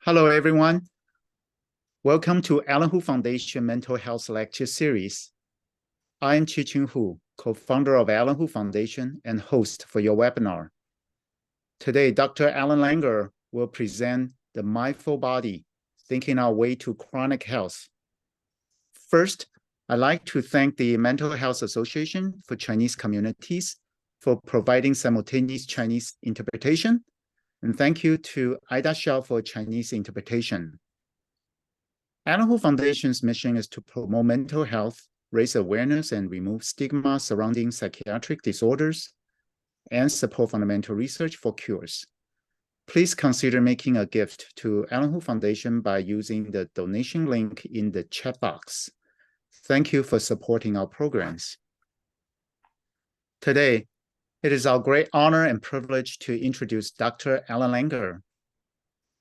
Hello, everyone. Welcome to Alan Hu Foundation Mental Health Lecture Series. I am Chi-Ching Hu, co-founder of Alan Hu Foundation and host for your webinar. Today, Dr. Alan Langer will present the Mindful Body, Thinking Our Way to Chronic Health. First, I'd like to thank the Mental Health Association for Chinese Communities for providing simultaneous Chinese interpretation. And thank you to Ida Xiao for Chinese interpretation. Alan Hu Foundation's mission is to promote mental health, raise awareness, and remove stigma surrounding psychiatric disorders, and support fundamental research for cures. Please consider making a gift to Alan Hu Foundation by using the donation link in the chat box. Thank you for supporting our programs. Today, it is our great honor and privilege to introduce Dr. Alan Langer.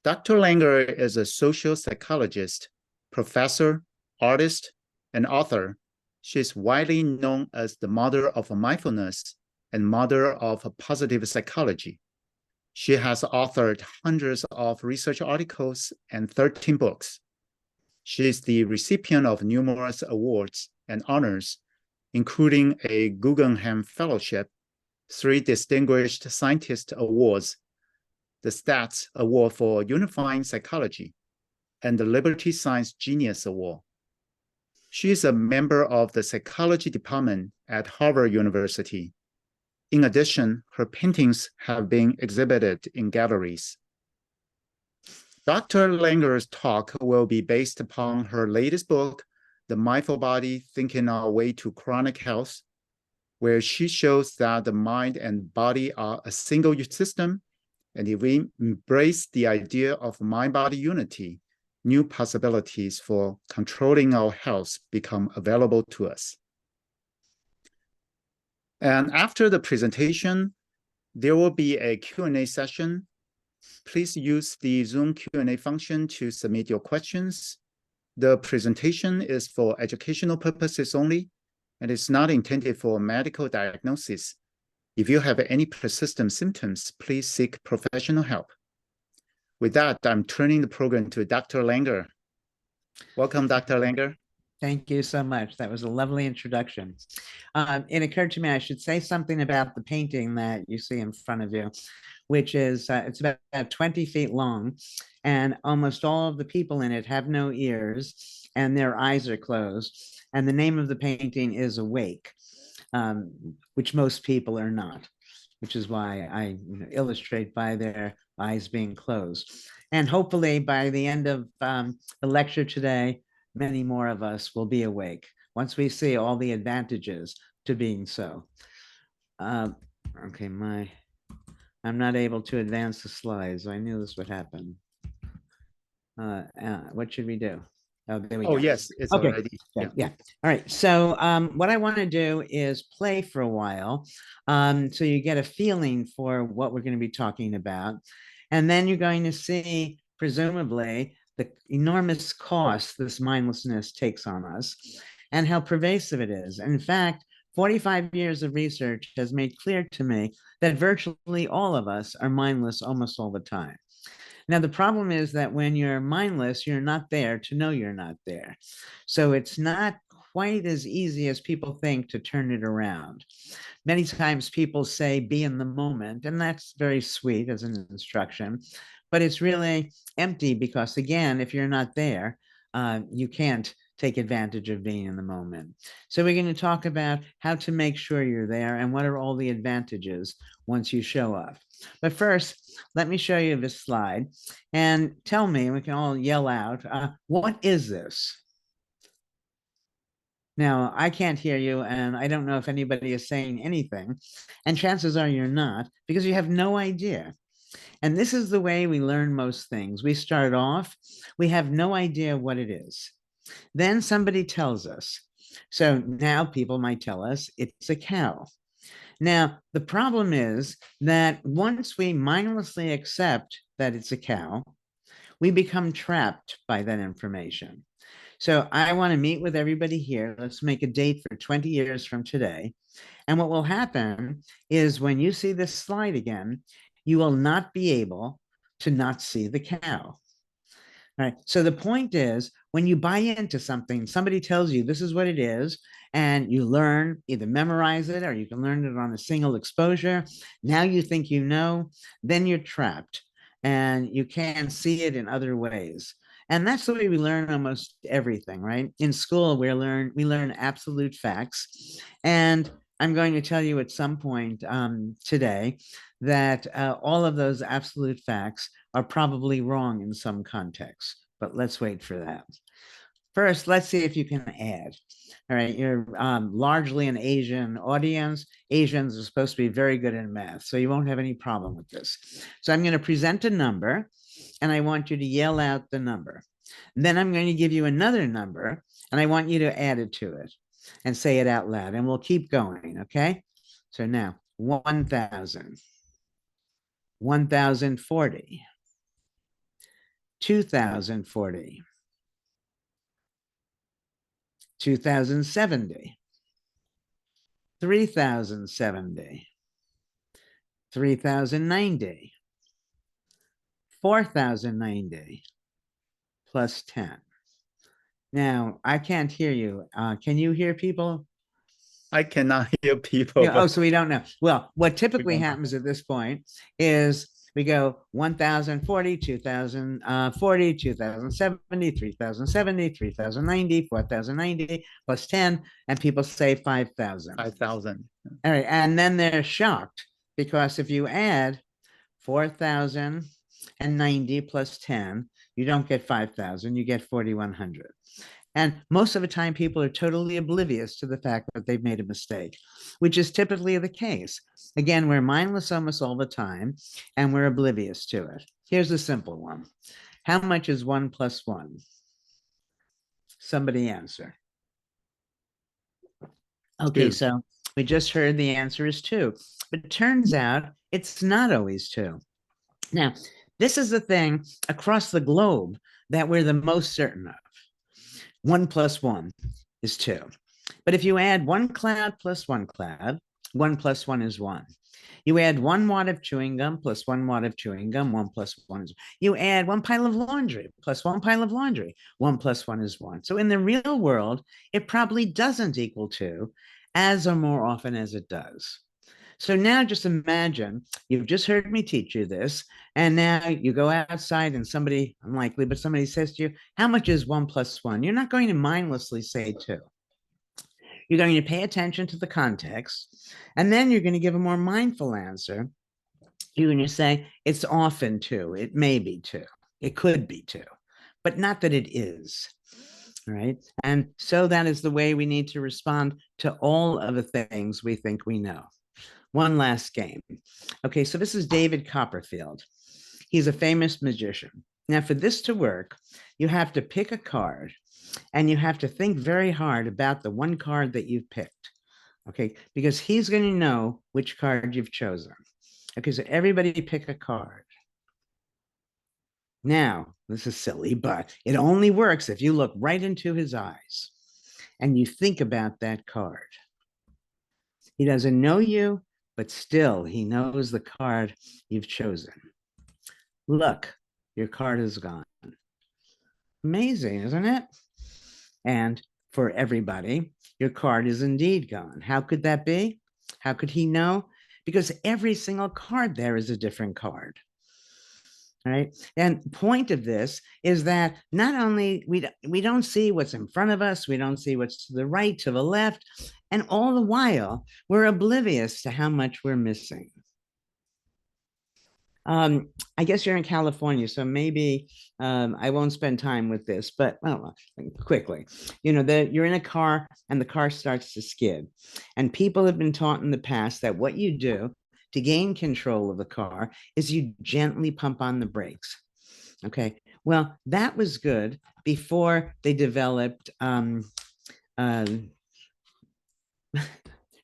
Dr. Langer is a social psychologist, professor, artist, and author. She is widely known as the mother of mindfulness and mother of positive psychology. She has authored hundreds of research articles and 13 books. She is the recipient of numerous awards and honors, including a Guggenheim Fellowship, 3 Distinguished Scientist Awards, the Stats Award for Unifying Psychology, and the Liberty Science Genius Award. She is a member of the psychology department at Harvard University. In addition, her paintings have been exhibited in galleries. Dr. Langer's talk will be based upon her latest book, The Mindful Body, Thinking Our Way to Chronic Health, where she shows that the mind and body are a single system, and if we embrace the idea of mind-body unity, new possibilities for controlling our health become available to us. And after the presentation, there will be a Q&A session. Please use the Zoom Q&A function to submit your questions. The presentation is for educational purposes only, and it's not intended for medical diagnosis. If you have any persistent symptoms, please seek professional help. With that, I'm turning the program to Dr. Langer. Welcome, Dr. Langer. Thank you so much. That was a lovely introduction. It occurred to me I should say something about the painting that you see in front of you, which is, it's about 20 feet long, and almost all of the people in it have no ears, and their eyes are closed. And the name of the painting is Awake, which most people are not, which is why I illustrate by their eyes being closed. And hopefully by the end of the lecture today, many more of us will be awake once we see all the advantages to being so. Okay, I'm not able to advance the slides. I knew this would happen. What should we do? Oh, there we go. Oh, yes, it's okay. already. Yeah. All right. So what I want to do is play for a while so you get a feeling for what we're going to be talking about. And then you're going to see, presumably, the enormous cost this mindlessness takes on us and how pervasive it is. And in fact, 45 years of research has made clear to me that virtually all of us are mindless almost all the time. Now, the problem is that when you're mindless, you're not there to know you're not there. So it's not quite as easy as people think to turn it around. Many times people say, be in the moment, and that's very sweet as an instruction, but it's really empty because, again, if you're not there, you can't take advantage of being in the moment. So we're going to talk about how to make sure you're there and what are all the advantages once you show up. But first, let me show you this slide and tell me, we can all yell out, what is this? Now, I can't hear you, and I don't know if anybody is saying anything, and chances are you're not, because you have no idea. And this is the way we learn most things. We start off, we have no idea what it is. Then somebody tells us. So now people might tell us it's a cow. Now, the problem is that once we mindlessly accept that it's a cow, we become trapped by that information. So I want to meet with everybody here. Let's make a date for 20 years from today. And what will happen is when you see this slide again, you will not be able to not see the cow. All right. So the point is, when you buy into something, somebody tells you this is what it is, and you learn, either memorize it or you can learn it on a single exposure. Now you think you know, then you're trapped and you can't see it in other ways. And that's the way we learn almost everything, right? In school, we learn absolute facts. And I'm going to tell you at some point today that all of those absolute facts are probably wrong in some contexts, but let's wait for that. First, let's see if you can add. All right, you're largely an Asian audience. Asians are supposed to be very good in math, so you won't have any problem with this. So I'm going to present a number, and I want you to yell out the number. Then I'm going to give you another number, and I want you to add it to it and say it out loud, and we'll keep going, okay? So now, 1,000, 1,040, 2,040, 2,070, 3,070, 3,090, 4,090, plus 10. Now, I can't hear you. Can you hear people? I cannot hear people. Yeah, oh, so we don't know. Well, what typically happens at this point is we go 1,040, 2,040, 2,070, 3,070, 3,090, 4,090, plus 10, and people say 5,000. 5,000. All right, and then they're shocked because if you add 4,090 plus 10, you don't get 5,000, you get 4,100. And most of the time, people are totally oblivious to the fact that they've made a mistake, which is typically the case. Again, we're mindless almost all the time, and we're oblivious to it. Here's a simple one. How much is 1 plus 1? Somebody answer. Okay, 2. so we just heard the answer is 2. But it turns out it's not always 2. Now, this is the thing across the globe that we're the most certain of. 1 plus 1 is 2. But if you add 1 cloud plus 1 cloud, 1 plus 1 is 1. You add 1 wad of chewing gum plus 1 wad of chewing gum, 1 plus 1 is 1. You add 1 pile of laundry plus 1 pile of laundry, 1 plus 1 is 1. So in the real world, it probably doesn't equal 2 as or more often as it does. So now just imagine you've just heard me teach you this, and now you go outside and somebody, unlikely, but somebody says to you, how much is 1 plus 1? You're not going to mindlessly say 2. You're going to pay attention to the context, and then you're going to give a more mindful answer. You're going to say, it's often 2, it may be 2, it could be 2, but not that it is. Right? And so that is the way we need to respond to all of the things we think we know. One last game. Okay, so this is David Copperfield. He's a famous magician. Now, for this to work, you have to pick a card and you have to think very hard about the one card that you've picked. Okay, because he's going to know which card you've chosen. Okay, so everybody pick a card. Now, this is silly, but it only works if you look right into his eyes and you think about that card. He doesn't know you, but still he knows the card you've chosen. Look, your card is gone. Amazing, isn't it? And for everybody, your card is indeed gone. How could that be? How could he know? Because every single card there is a different card. Right? And the point of this is that not only we don't see what's in front of us, we don't see what's to the right, to the left, and all the while we're oblivious to how much we're missing. I guess you're in California, so maybe I won't spend time with this, but well, quickly, you know, you're in a car and the car starts to skid, and people have been taught in the past that what you do to gain control of the car is you gently pump on the brakes. Okay, well, that was good before they developed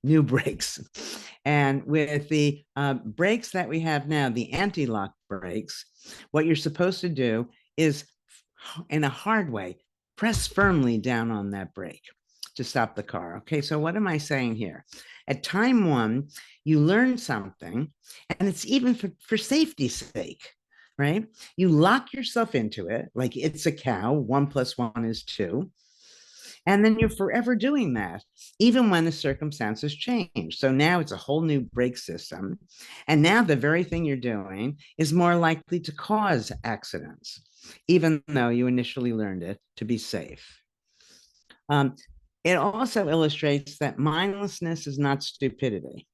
new brakes. And with the brakes that we have now, the anti-lock brakes, what you're supposed to do is, in a hard way, press firmly down on that brake to stop the car. Okay, so what am I saying here? At time 1, you learn something, and it's even for safety's sake. right? You lock yourself into it like it's a cow, 1 + 1 is 2. And then you're forever doing that, even when the circumstances change. So now it's a whole new brake system. And now the very thing you're doing is more likely to cause accidents, even though you initially learned it to be safe. It also illustrates that mindlessness is not stupidity.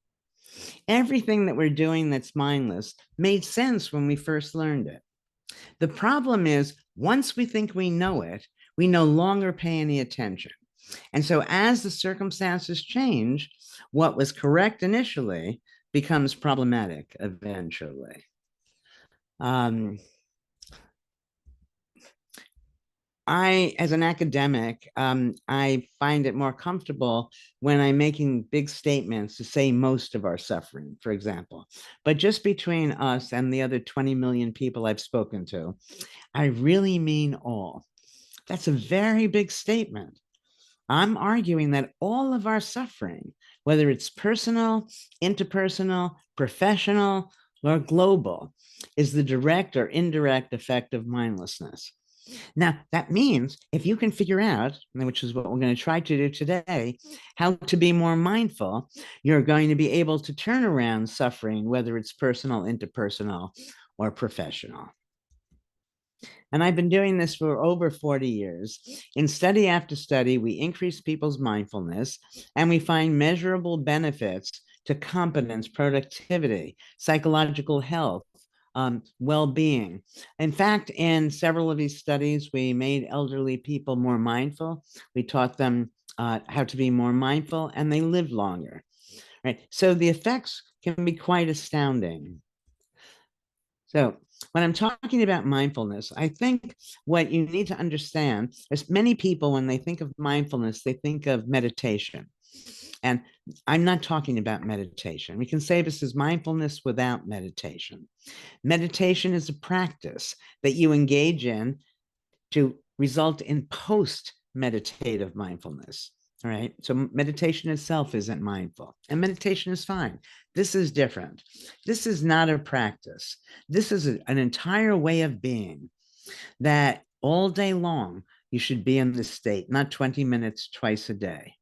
Everything that we're doing that's mindless made sense when we first learned it. The problem is, once we think we know it, we no longer pay any attention. And so as the circumstances change, what was correct initially becomes problematic eventually. As an academic, I find it more comfortable when I'm making big statements to say most of our suffering, for example. But just between us and the other 20 million people I've spoken to, I really mean all. That's a very big statement. I'm arguing that all of our suffering, whether it's personal, interpersonal, professional, or global, is the direct or indirect effect of mindlessness. Now, that means if you can figure out, which is what we're going to try to do today, how to be more mindful, you're going to be able to turn around suffering, whether it's personal, interpersonal, or professional. And I've been doing this for over 40 years. In study after study, we increase people's mindfulness and we find measurable benefits to competence, productivity, psychological health, well-being. In fact, in several of these studies, we made elderly people more mindful. We taught them how to be more mindful, and they lived longer. Right? So the effects can be quite astounding. So when I'm talking about mindfulness, I think what you need to understand is many people, when they think of mindfulness, they think of meditation. And I'm not talking about meditation. We can say this is mindfulness without meditation. Meditation is a practice that you engage in to result in post-meditative mindfulness. All right. So meditation itself isn't mindful, and meditation is fine. This is different. This is not a practice. This is an entire way of being that all day long you should be in this state, not 20 minutes twice a day.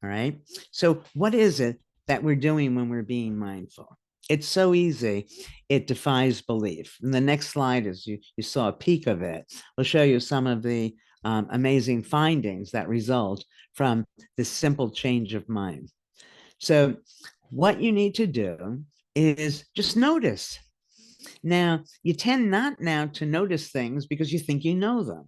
All right. So, what is it that we're doing when we're being mindful? It's so easy, it defies belief. And the next slide is you saw a peek of it. We'll show you some of the amazing findings that result from this simple change of mind. So, what you need to do is just notice. Now, you tend not now to notice things because you think you know them.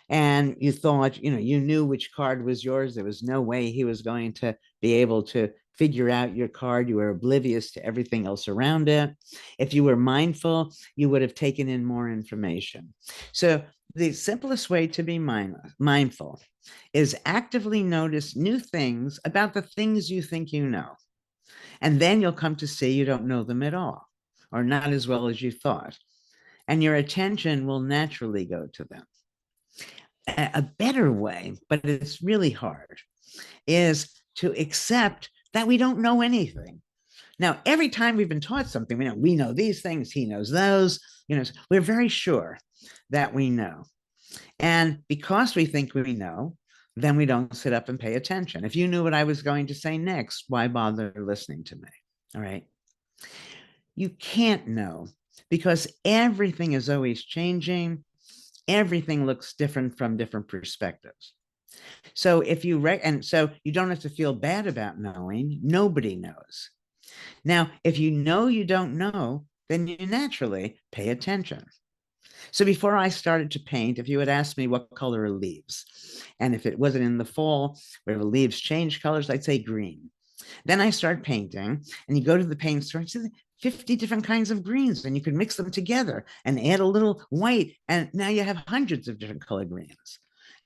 And you thought, you knew which card was yours. There was no way he was going to be able to figure out your card. You were oblivious to everything else around it. If you were mindful, you would have taken in more information. So the simplest way to be mindful is actively notice new things about the things you think you know. And then you'll come to see you don't know them at all, or not as well as you thought. And your attention will naturally go to them. A better way, but it's really hard, is to accept that we don't know anything. Now, every time we've been taught something, we know these things, he knows those, we're very sure that we know. And because we think we know, then we don't sit up and pay attention. If you knew what I was going to say next, why bother listening to me? All right. You can't know because everything is always changing. Everything looks different from different perspectives. So if you so you don't have to feel bad about knowing. Nobody knows. Now, if you know you don't know, then you naturally pay attention. So before I started to paint, if you had asked me what color are leaves, and if it wasn't in the fall where the leaves change colors, I'd say green. Then I start painting, and you go to the paint store and see 50 different kinds of greens, and you can mix them together and add a little white, and now you have hundreds of different color greens.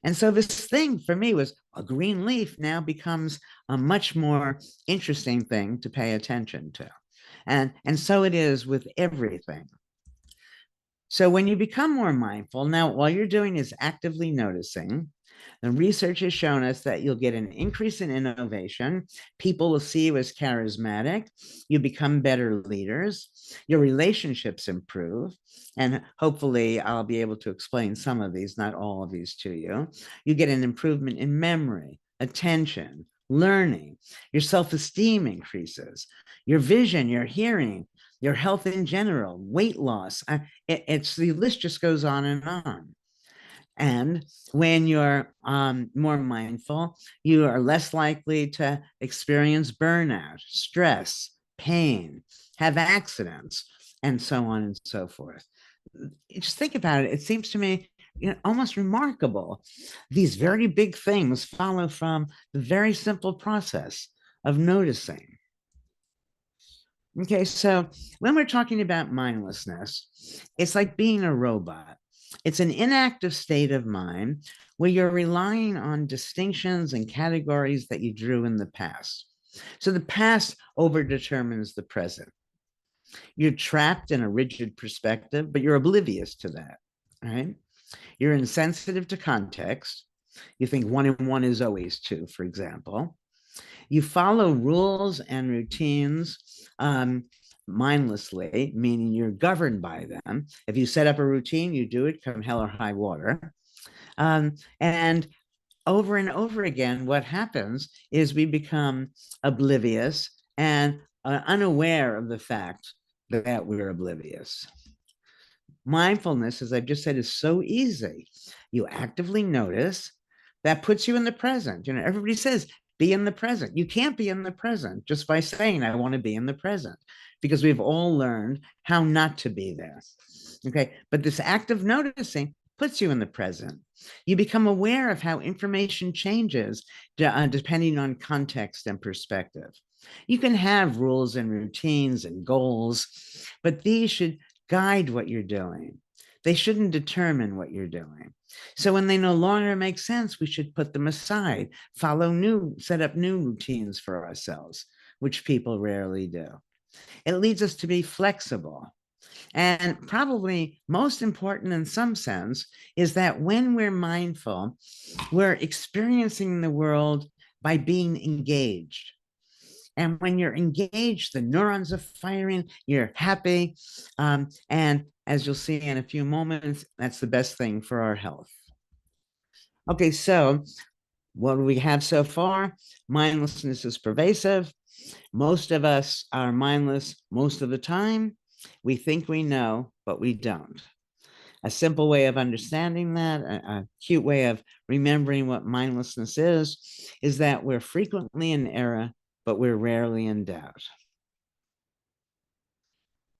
And so this thing for me was a green leaf now becomes a much more interesting thing to pay attention to. And so it is with everything. So when you become more mindful, now all you're doing is actively noticing. The research has shown us that you'll get an increase in innovation. People will see you as charismatic. You become better leaders. Your relationships improve. And hopefully, I'll be able to explain some of these, not all of these to you. You get an improvement in memory, attention, learning. Your self-esteem increases. Your vision, your hearing, your health in general, weight loss. The list just goes on and on. And when you're more mindful, you are less likely to experience burnout, stress, pain, have accidents, and so on and so forth. Just think about it. It seems to me almost remarkable. These very big things follow from the very simple process of noticing. Okay, so when we're talking about mindlessness, it's like being a robot. It's an inactive state of mind where you're relying on distinctions and categories that you drew in the past. So the past overdetermines the present. You're trapped in a rigid perspective, but you're oblivious to that, right? You're insensitive to context. You think 1 and 1 is always 2, for example. You follow rules and routines mindlessly, meaning you're governed by them. If you set up a routine, you do it come hell or high water. And over again, what happens is we become oblivious and unaware of the fact that we're oblivious. Mindfulness, as I've just said, is so easy. You actively notice. That puts you in the present. Everybody says, be in the present. You can't be in the present just by saying, I want to be in the present, because we've all learned how not to be there. Okay. But this act of noticing puts you in the present. You become aware of how information changes depending on context and perspective. You can have rules and routines and goals, but these should guide what you're doing. They shouldn't determine what you're doing. So when they no longer make sense, we should put them aside, set up new routines for ourselves, which people rarely do. It leads us to be flexible. And probably most important in some sense is that when we're mindful, we're experiencing the world by being engaged. And when you're engaged, the neurons are firing, you're happy. And as you'll see in a few moments, that's the best thing for our health. Okay, so what do we have so far? Mindlessness is pervasive. Most of us are mindless most of the time. We think we know, but we don't. A simple way of understanding that, a cute way of remembering what mindlessness is that we're frequently in error, but we're rarely in doubt.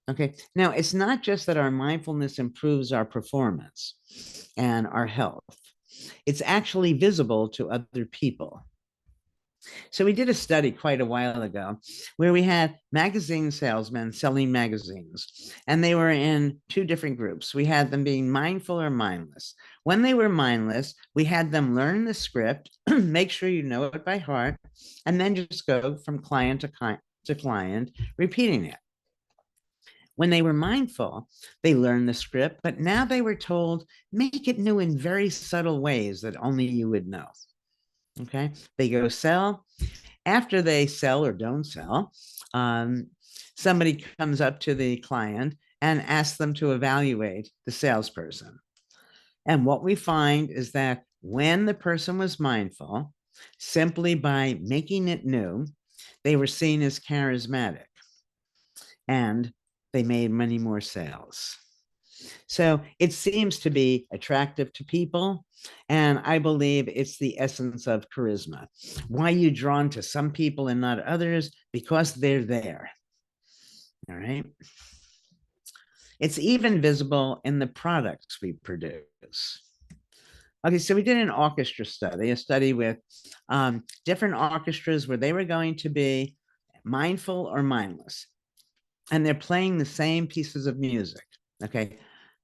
Okay, now it's not just that our mindfulness improves our performance and our health. It's actually visible to other people. So we did a study quite a while ago where we had magazine salesmen selling magazines, and they were in 2 different groups. We had them being mindful or mindless. When they were mindless, we had them learn the script, make sure you know it by heart, and then just go from client to client, repeating it. When they were mindful, they learned the script, but now they were told, make it new in very subtle ways that only you would know. Okay, they go sell. After they sell or don't sell, somebody comes up to the client and asks them to evaluate the salesperson. And what we find is that when the person was mindful, simply by making it new, they were seen as charismatic and they made many more sales. So it seems to be attractive to people. And I believe it's the essence of charisma. Why are you drawn to some people and not others? Because they're there. All right. It's even visible in the products we produce. Okay, so we did an orchestra study, a study with different orchestras where they were going to be mindful or mindless. And they're playing the same pieces of music. Okay,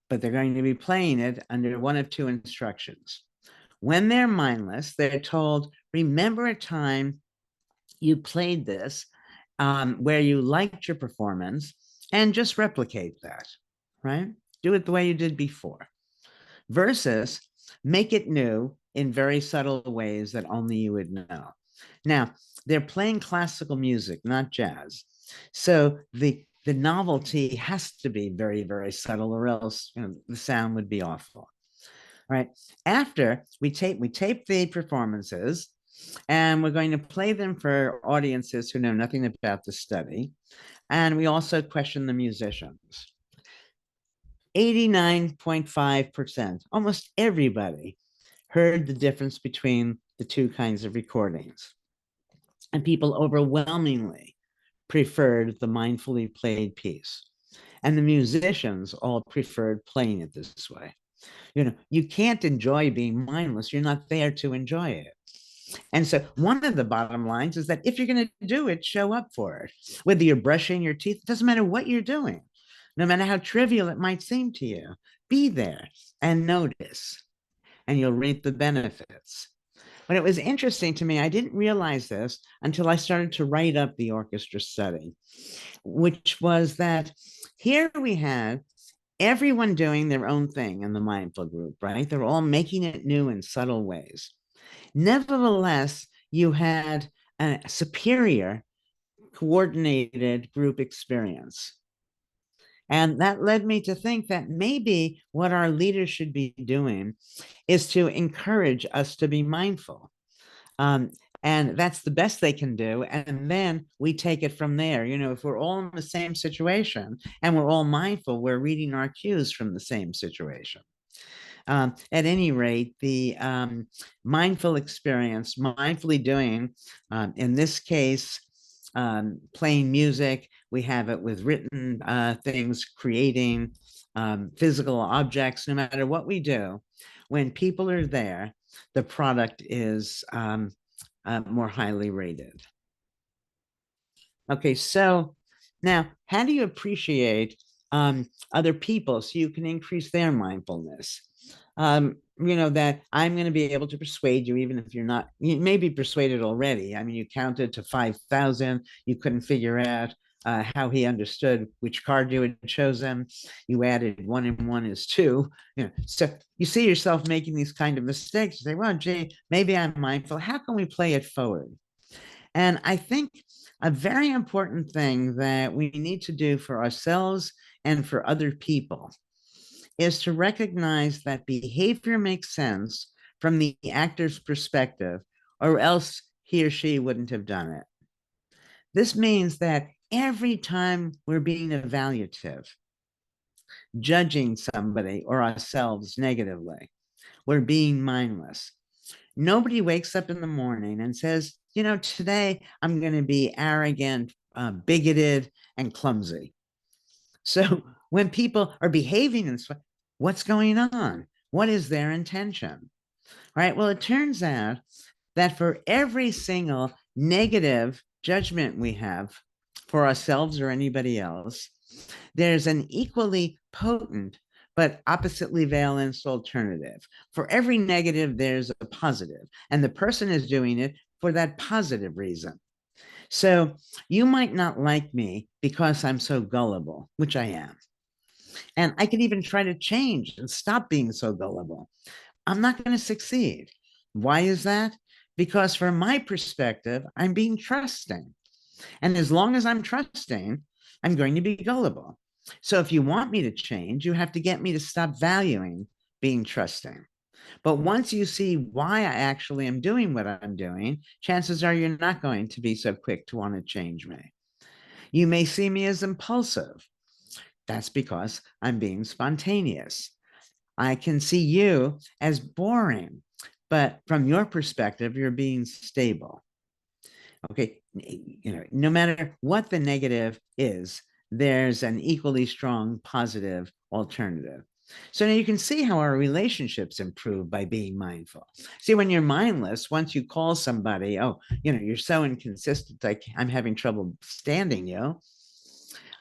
but they're going to be playing it under 1 of 2 instructions. When they're mindless, they're told, remember a time you played this where you liked your performance and just replicate that, right? Do it the way you did before. Versus make it new in very subtle ways that only you would know. Now, they're playing classical music, not jazz. So the novelty has to be very, very subtle, or else the sound would be awful. All right. After we tape the performances, and we're going to play them for audiences who know nothing about the study. And we also question the musicians. 89.5%, almost everybody heard the difference between the two kinds of recordings. And people overwhelmingly preferred the mindfully played piece. And the musicians all preferred playing it this way. You can't enjoy being mindless. You're not there to enjoy it. And so one of the bottom lines is that if you're going to do it, show up for it. Whether you're brushing your teeth, it doesn't matter what you're doing, no matter how trivial it might seem to you. Be there and notice, and you'll reap the benefits. But it was interesting to me, I didn't realize this until I started to write up the orchestra study, which was that here we had everyone doing their own thing in the mindful group, right? They're all making it new in subtle ways. Nevertheless, you had a superior coordinated group experience. And that led me to think that maybe what our leaders should be doing is to encourage us to be mindful. And that's the best they can do. And then we take it from there. If we're all in the same situation and we're all mindful, we're reading our cues from the same situation. At any rate, the mindful experience, mindfully doing, in this case, playing music, we have it with written things, creating physical objects, no matter what we do, when people are there, the product is more highly rated. Okay, so now how do you appreciate other people so you can increase their mindfulness? That I'm going to be able to persuade you, even if you're not, you may be persuaded already. I mean, you counted to 5,000, you couldn't figure out how he understood which card you had chosen. You added 1 and 1 is 2. So you see yourself making these kind of mistakes. You say, well, gee, maybe I'm mindful. How can we play it forward? And I think a very important thing that we need to do for ourselves and for other people is to recognize that behavior makes sense from the actor's perspective, or else he or she wouldn't have done it. This means that every time we're being evaluative, judging somebody or ourselves negatively, we're being mindless. Nobody wakes up in the morning and says, today I'm going to be arrogant, bigoted, and clumsy. So when people are behaving in this way, what's going on? What is their intention? Right? Well, it turns out that for every single negative judgment we have for ourselves or anybody else, there's an equally potent but oppositely valenced alternative. For every negative, there's a positive, and the person is doing it for that positive reason. So you might not like me because I'm so gullible, which I am. And I could even try to change and stop being so gullible. I'm not going to succeed. Why is that? Because from my perspective, I'm being trusting. And as long as I'm trusting, I'm going to be gullible. So if you want me to change, you have to get me to stop valuing being trusting. But once you see why I actually am doing what I'm doing, chances are you're not going to be so quick to want to change me. You may see me as impulsive. That's because I'm being spontaneous. I can see you as boring, but from your perspective, you're being stable. Okay, no matter what the negative is, there's an equally strong positive alternative. So now you can see how our relationships improve by being mindful. See, when you're mindless, once you call somebody, oh, you're so inconsistent, like I'm having trouble standing you,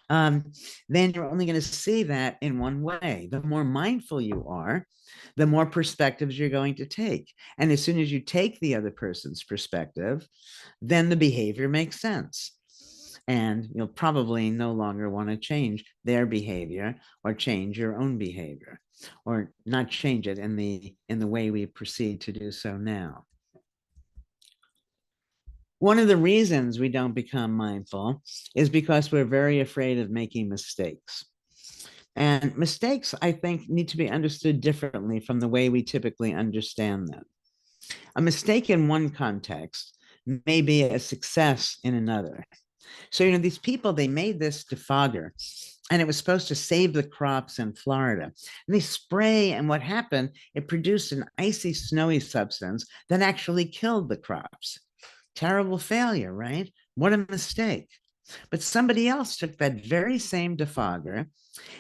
then you're only going to see that in one way. The more mindful you are, the more perspectives you're going to take. And as soon as you take the other person's perspective, then the behavior makes sense. And you'll probably no longer want to change their behavior or change your own behavior. or not change it in the way we proceed to do so now. One of the reasons we don't become mindful is because we're very afraid of making mistakes. And mistakes, I think, need to be understood differently from the way we typically understand them. A mistake in one context may be a success in another. So, these people, they made this defogger, and it was supposed to save the crops in Florida. And they spray, and what happened, it produced an icy, snowy substance that actually killed the crops. Terrible failure, right? What a mistake. But somebody else took that very same defogger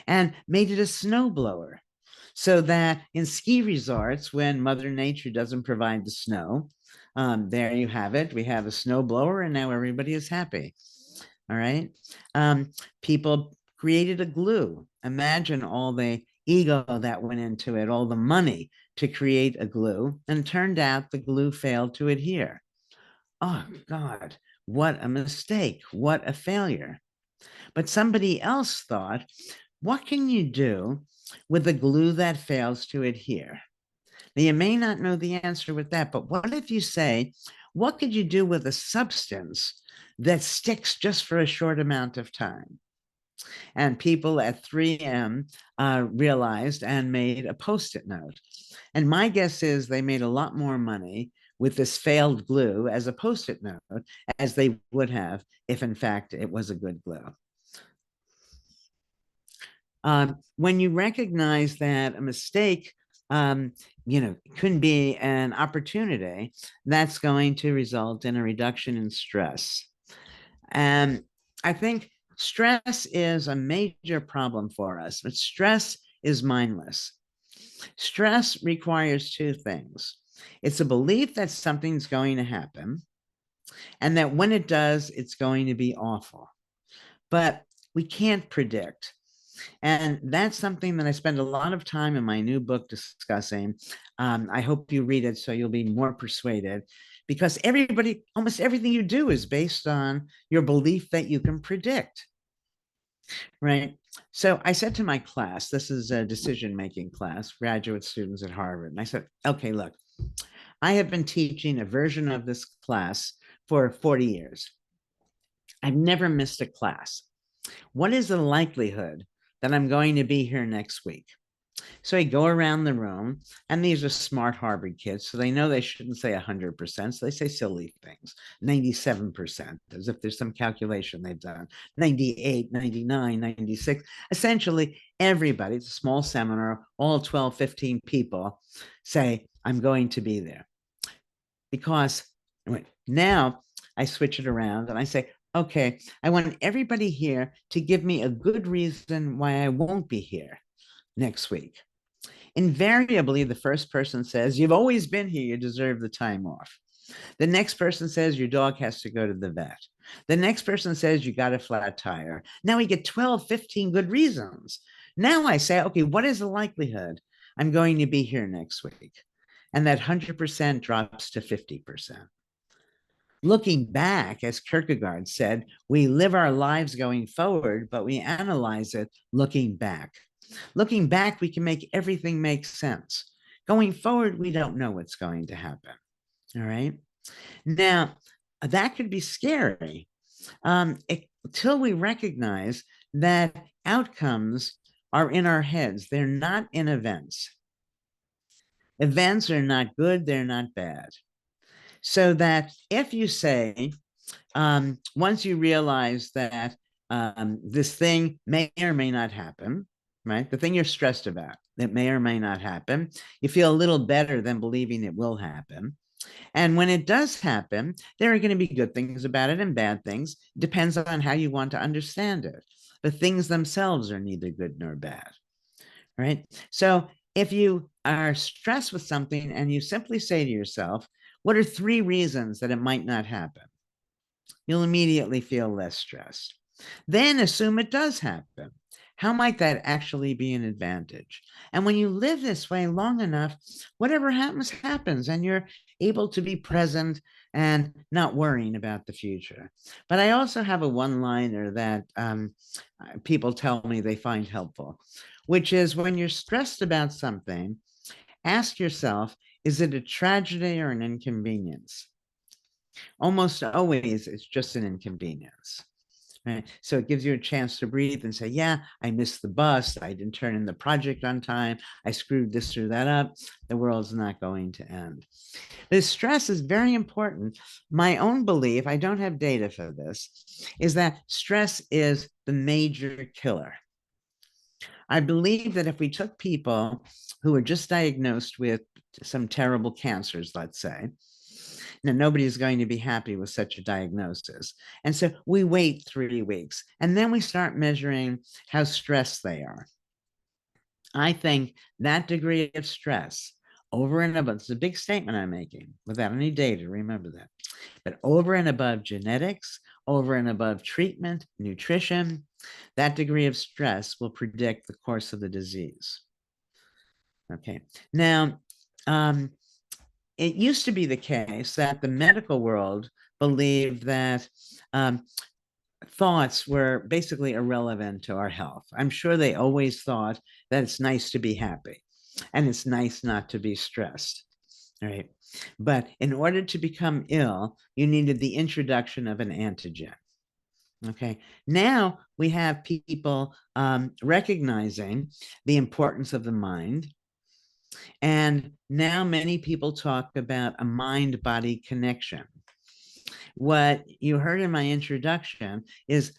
and made it a snowblower, so that in ski resorts, when Mother Nature doesn't provide the snow, there you have it. We have a snowblower, and now everybody is happy. All right. People created a glue. Imagine all the ego that went into it, all the money to create a glue, and it turned out the glue failed to adhere. Oh, God, what a mistake. What a failure. But somebody else thought, what can you do with a glue that fails to adhere? Now, you may not know the answer with that, but what if you say, what could you do with a substance that sticks just for a short amount of time? And people at 3M realized and made a Post-it note. And my guess is they made a lot more money with this failed glue as a Post-it note as they would have if, in fact, it was a good glue. When you recognize that a mistake, couldn't be an opportunity, that's going to result in a reduction in stress. And I think stress is a major problem for us, but stress is mindless. Stress requires two things. It's a belief that something's going to happen, and that when it does, it's going to be awful. But we can't predict. And that's something that I spend a lot of time in my new book discussing. I hope you read it so you'll be more persuaded, because almost everything you do is based on your belief that you can predict, right? So I said to my class, this is a decision-making class, graduate students at Harvard, and I said, okay, look, I have been teaching a version of this class for 40 years. I've never missed a class. What is the likelihood that I'm going to be here next week? So I go around the room, and these are smart Harvard kids, so they know they shouldn't say 100%, so they say silly things, 97%, as if there's some calculation they've done, 98, 99, 96. Essentially, everybody, it's a small seminar, all 12, 15 people say, I'm going to be there. Because now I switch it around, and I say, okay, I want everybody here to give me a good reason why I won't be here next week. Invariably, the first person says, you've always been here, you deserve the time off. The next person says, your dog has to go to the vet. The next person says, you got a flat tire. Now we get 12, 15 good reasons. Now I say, okay, what is the likelihood I'm going to be here next week? And that 100% drops to 50%. Looking back, as Kierkegaard said, we live our lives going forward, but we analyze it looking back. Looking back, we can make everything make sense. Going forward, we don't know what's going to happen. All right. Now, that could be scary until we recognize that outcomes are in our heads. They're not in events. Events are not good. They're not bad. So that if you say, once you realize that this thing may or may not happen, right? The thing you're stressed about that may or may not happen, you feel a little better than believing it will happen. And when it does happen, there are going to be good things about it and bad things. It depends on how you want to understand it. The things themselves are neither good nor bad, right? So if you are stressed with something and you simply say to yourself, what are 3 reasons that it might not happen? You'll immediately feel less stressed. Then assume it does happen. How might that actually be an advantage? And when you live this way long enough, whatever happens, happens, and you're able to be present and not worrying about the future. But I also have a one-liner that people tell me they find helpful. which is when you're stressed about something, ask yourself, is it a tragedy or an inconvenience? Almost always it's just an inconvenience. Right? So it gives you a chance to breathe and say, yeah, I missed the bus. I didn't turn in the project on time. I screwed this or that up. The world's not going to end. This stress is very important. My own belief, I don't have data for this, is that stress is the major killer. I believe that if we took people who were just diagnosed with some terrible cancers, let's say, now nobody's going to be happy with such a diagnosis. And so we wait 3 weeks and then we start measuring how stressed they are. I think that degree of stress over and above, it's a big statement I'm making without any data, remember that, but over and above genetics, over and above treatment, nutrition, that degree of stress will predict the course of the disease. Okay, now, it used to be the case that the medical world believed that thoughts were basically irrelevant to our health. I'm sure they always thought that it's nice to be happy and it's nice not to be stressed, right? But in order to become ill, you needed the introduction of an antigen. Okay, now we have people recognizing the importance of the mind. And now many people talk about a mind-body connection. What you heard in my introduction is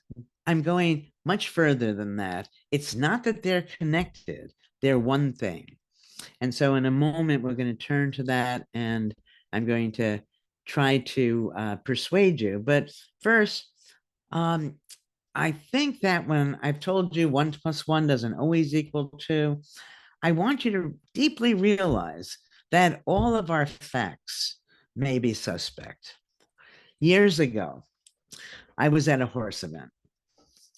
I'm going much further than that. It's not that they're connected, they're one thing. And so in a moment, we're going to turn to that and I'm going to try to persuade you. But first, I think that when I've told you 1 + 1 doesn't always equal 2, I want you to deeply realize that all of our facts may be suspect. Years ago, I was at a horse event.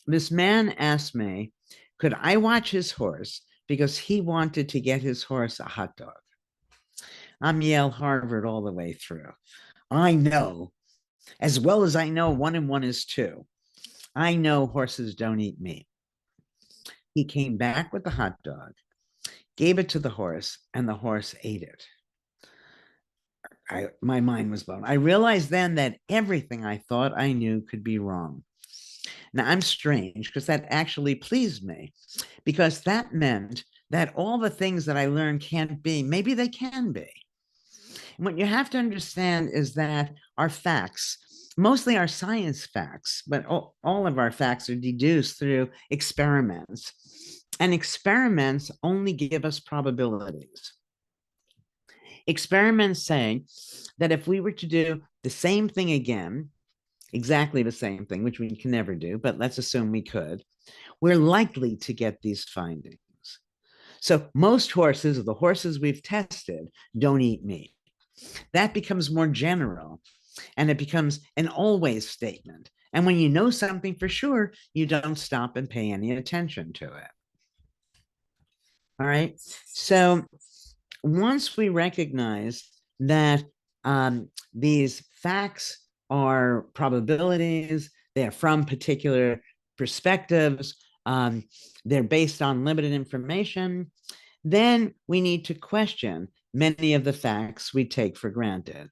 This man asked me, could I watch his horse because he wanted to get his horse a hot dog? I'm Yale Harvard all the way through. I know, as well as I know 1 and 1 is 2. I know horses don't eat meat. He came back with the hot dog, gave it to the horse, and the horse ate it. My mind was blown. I realized then that everything I thought I knew could be wrong. Now, I'm strange because that actually pleased me, because that meant that all the things that I learned can't be, maybe they can be. And what you have to understand is that our facts, mostly our science facts, but all of our facts are deduced through experiments. And experiments only give us probabilities. Experiments say that if we were to do the same thing again, exactly the same thing, which we can never do, but let's assume we could, we're likely to get these findings. So most horses, the horses we've tested, don't eat meat. That becomes more general and it becomes an always statement. And when you know something for sure, you don't stop and pay any attention to it. All right. So once we recognize that these facts are probabilities, they're from particular perspectives, they're based on limited information, then we need to question many of the facts we take for granted.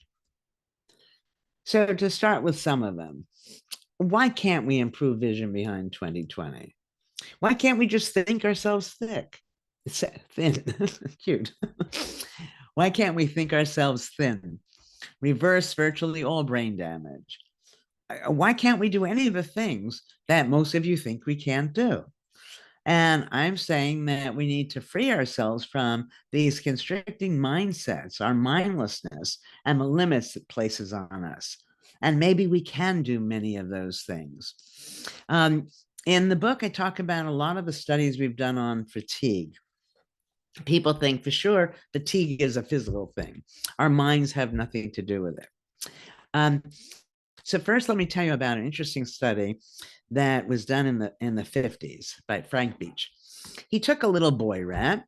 So to start with some of them, why can't we improve vision behind 20/20? Why can't we just think ourselves thick? Thin, cute. Why can't we think ourselves thin? Reverse virtually all brain damage. Why can't we do any of the things that most of you think we can't do? And I'm saying that we need to free ourselves from these constricting mindsets, our mindlessness, and the limits it places on us. And maybe we can do many of those things. In the book, I talk about a lot of the studies we've done on fatigue. People think for sure fatigue is a physical thing. Our minds have nothing to do with it. So first, let me tell you about an interesting study that was done in the 50s by Frank Beach. He took a little boy rat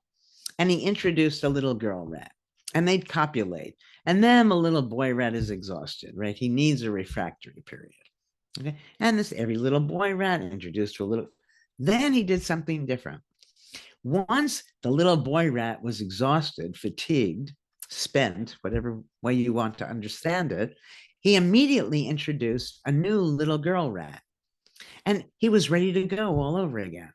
and he introduced a little girl rat and they'd copulate. And then the little boy rat is exhausted, right? He needs a refractory period. Okay. And every little boy rat introduced to a little, then he did something different. Once the little boy rat was exhausted, fatigued, spent, whatever way you want to understand it, he immediately introduced a new little girl rat. And he was ready to go all over again.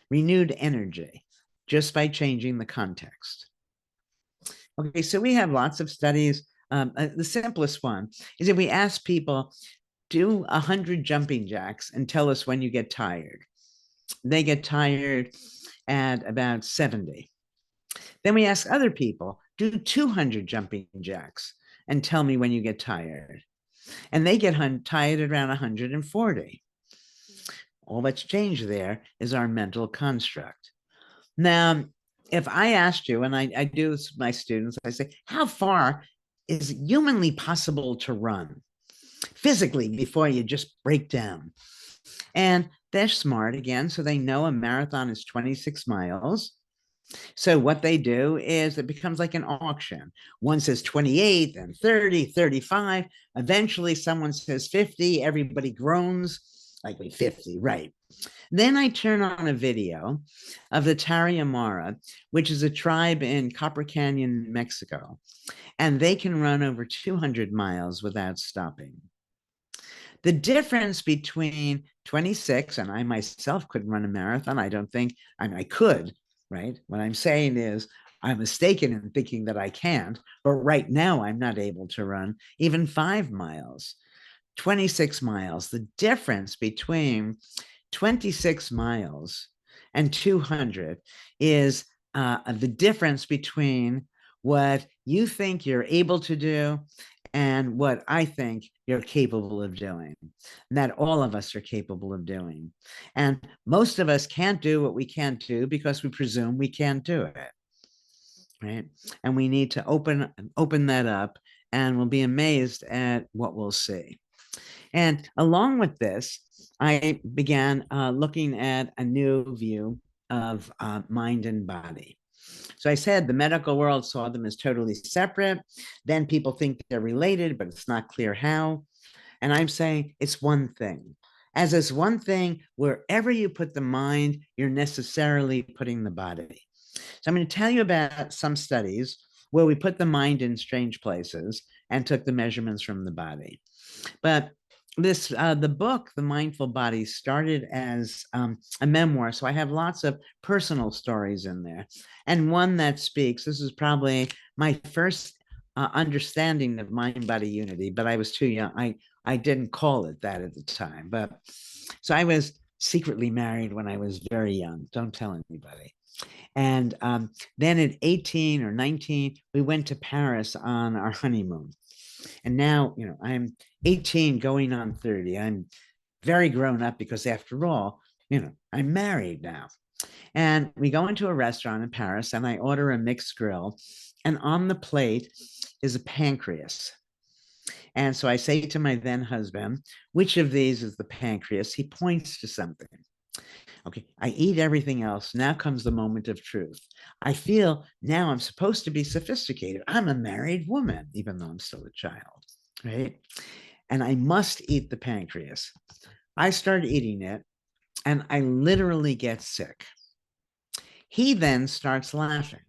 Renewed energy just by changing the context. Okay, so we have lots of studies. The simplest one is if we ask people, do 100 jumping jacks and tell us when you get tired. They get tired at about 70. Then we ask other people, do 200 jumping jacks and tell me when you get tired. And they get tired at around 140. All that's changed there is our mental construct. Now, if I asked you, and I do this with my students, I say, how far is it humanly possible to run physically before you just break down? And they're smart again, so they know a marathon is 26 miles. So what they do is it becomes like an auction. One says 28, then 30, 35. Eventually someone says 50, everybody groans, like, wait, 50, right. Then I turn on a video of the Tarahumara, which is a tribe in Copper Canyon, Mexico, and they can run over 200 miles without stopping. The difference between 26, and I myself couldn't run a marathon, I don't think, I could, right? What I'm saying is I'm mistaken in thinking that I can't, but right now I'm not able to run even 5 miles. 26 miles, the difference between 26 miles and 200 is the difference between what you think you're able to do and what I think you're capable of doing, and that all of us are capable of doing. And most of us can't do what we can't do because we presume we can't do it, right? And we need to open that up, and we'll be amazed at what we'll see. And along with this, I began looking at a new view of mind and body. So I said the medical world saw them as totally separate. Then people think they're related, but it's not clear how. And I'm saying it's one thing. As is one thing, wherever you put the mind, you're necessarily putting the body. So I'm going to tell you about some studies where we put the mind in strange places and took the measurements from the body. But this the book, The Mindful Body, started as a memoir. So I have lots of personal stories in there. And one that speaks, this is probably my first understanding of mind-body unity, but I was too young. I didn't call it that at the time. But so I was secretly married when I was very young. Don't tell anybody. And then at 18 or 19, we went to Paris on our honeymoon. And now, I'm 18 going on 30. I'm very grown up because after all, I'm married now. And we go into a restaurant in Paris and I order a mixed grill. And on the plate is a pancreas. And so I say to my then husband, which of these is the pancreas? He points to something. Okay, I eat everything else. Now comes the moment of truth. I feel now I'm supposed to be sophisticated. I'm a married woman, even though I'm still a child, right? And I must eat the pancreas. I start eating it and I literally get sick. He then starts laughing.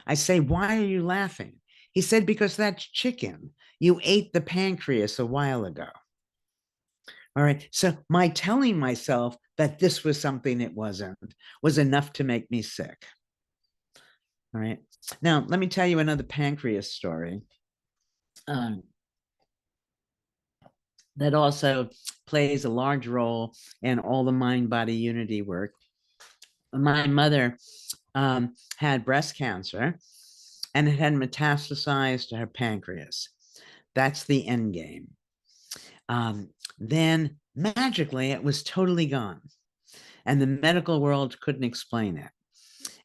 I say, why are you laughing? He said, because that's chicken. You ate the pancreas a while ago. All right. So my telling myself that this was something it wasn't was enough to make me sick. All right. Now, let me tell you another pancreas story that also plays a large role in all the mind-body unity work. My mother had breast cancer and it had metastasized to her pancreas. That's the end game. Then magically it was totally gone and the medical world couldn't explain it.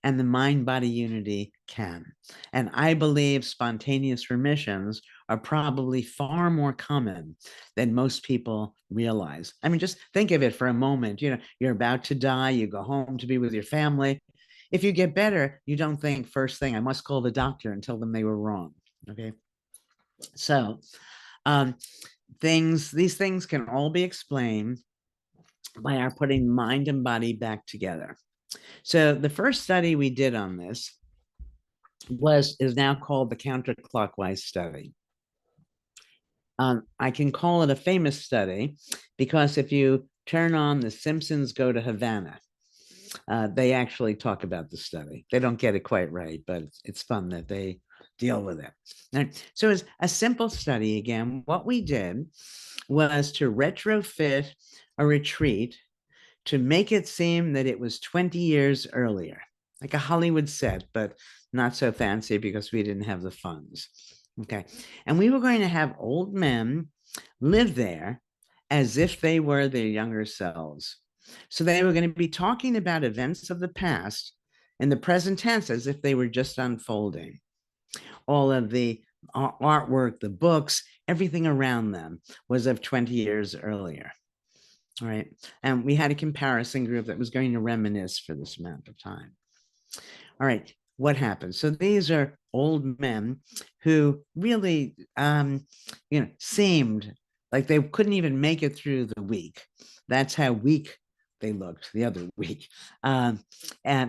And the mind-body unity can. And I believe spontaneous remissions are probably far more common than most people realize. I mean, just think of it for a moment. You're about to die, you go home to be with your family. If you get better, you don't think first thing, I must call the doctor and tell them they were wrong, okay? So these things can all be explained by our putting mind and body back together. So the first study we did on this is now called the counterclockwise study. I can call it a famous study because if you turn on The Simpsons Go to Havana, they actually talk about the study. They don't get it quite right, but it's fun that they deal with it. And so it's a simple study. Again, what we did was to retrofit a retreat to make it seem that it was 20 years earlier, like a Hollywood set, but not so fancy because we didn't have the funds. Okay. And we were going to have old men live there as if they were their younger selves. So they were going to be talking about events of the past in the present tense as if they were just unfolding. All of the artwork, the books, everything around them was of 20 years earlier. All right. And we had a comparison group that was going to reminisce for this amount of time. All right. What happened? So these are old men who really, seemed like they couldn't even make it through the week. That's how weak they looked the other week. And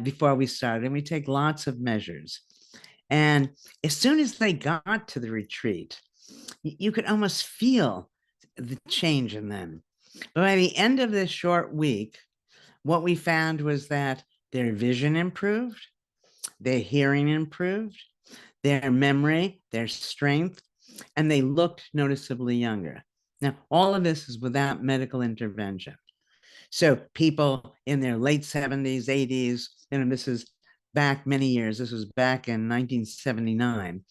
before we started, and we take lots of measures. And as soon as they got to the retreat, you could almost feel the change in them. But by the end of this short week, what we found was that their vision improved, their hearing improved, their memory, their strength, and they looked noticeably younger. Now, all of this is without medical intervention. So people in their late 70s, 80s, this is back many years. This was back in 1979,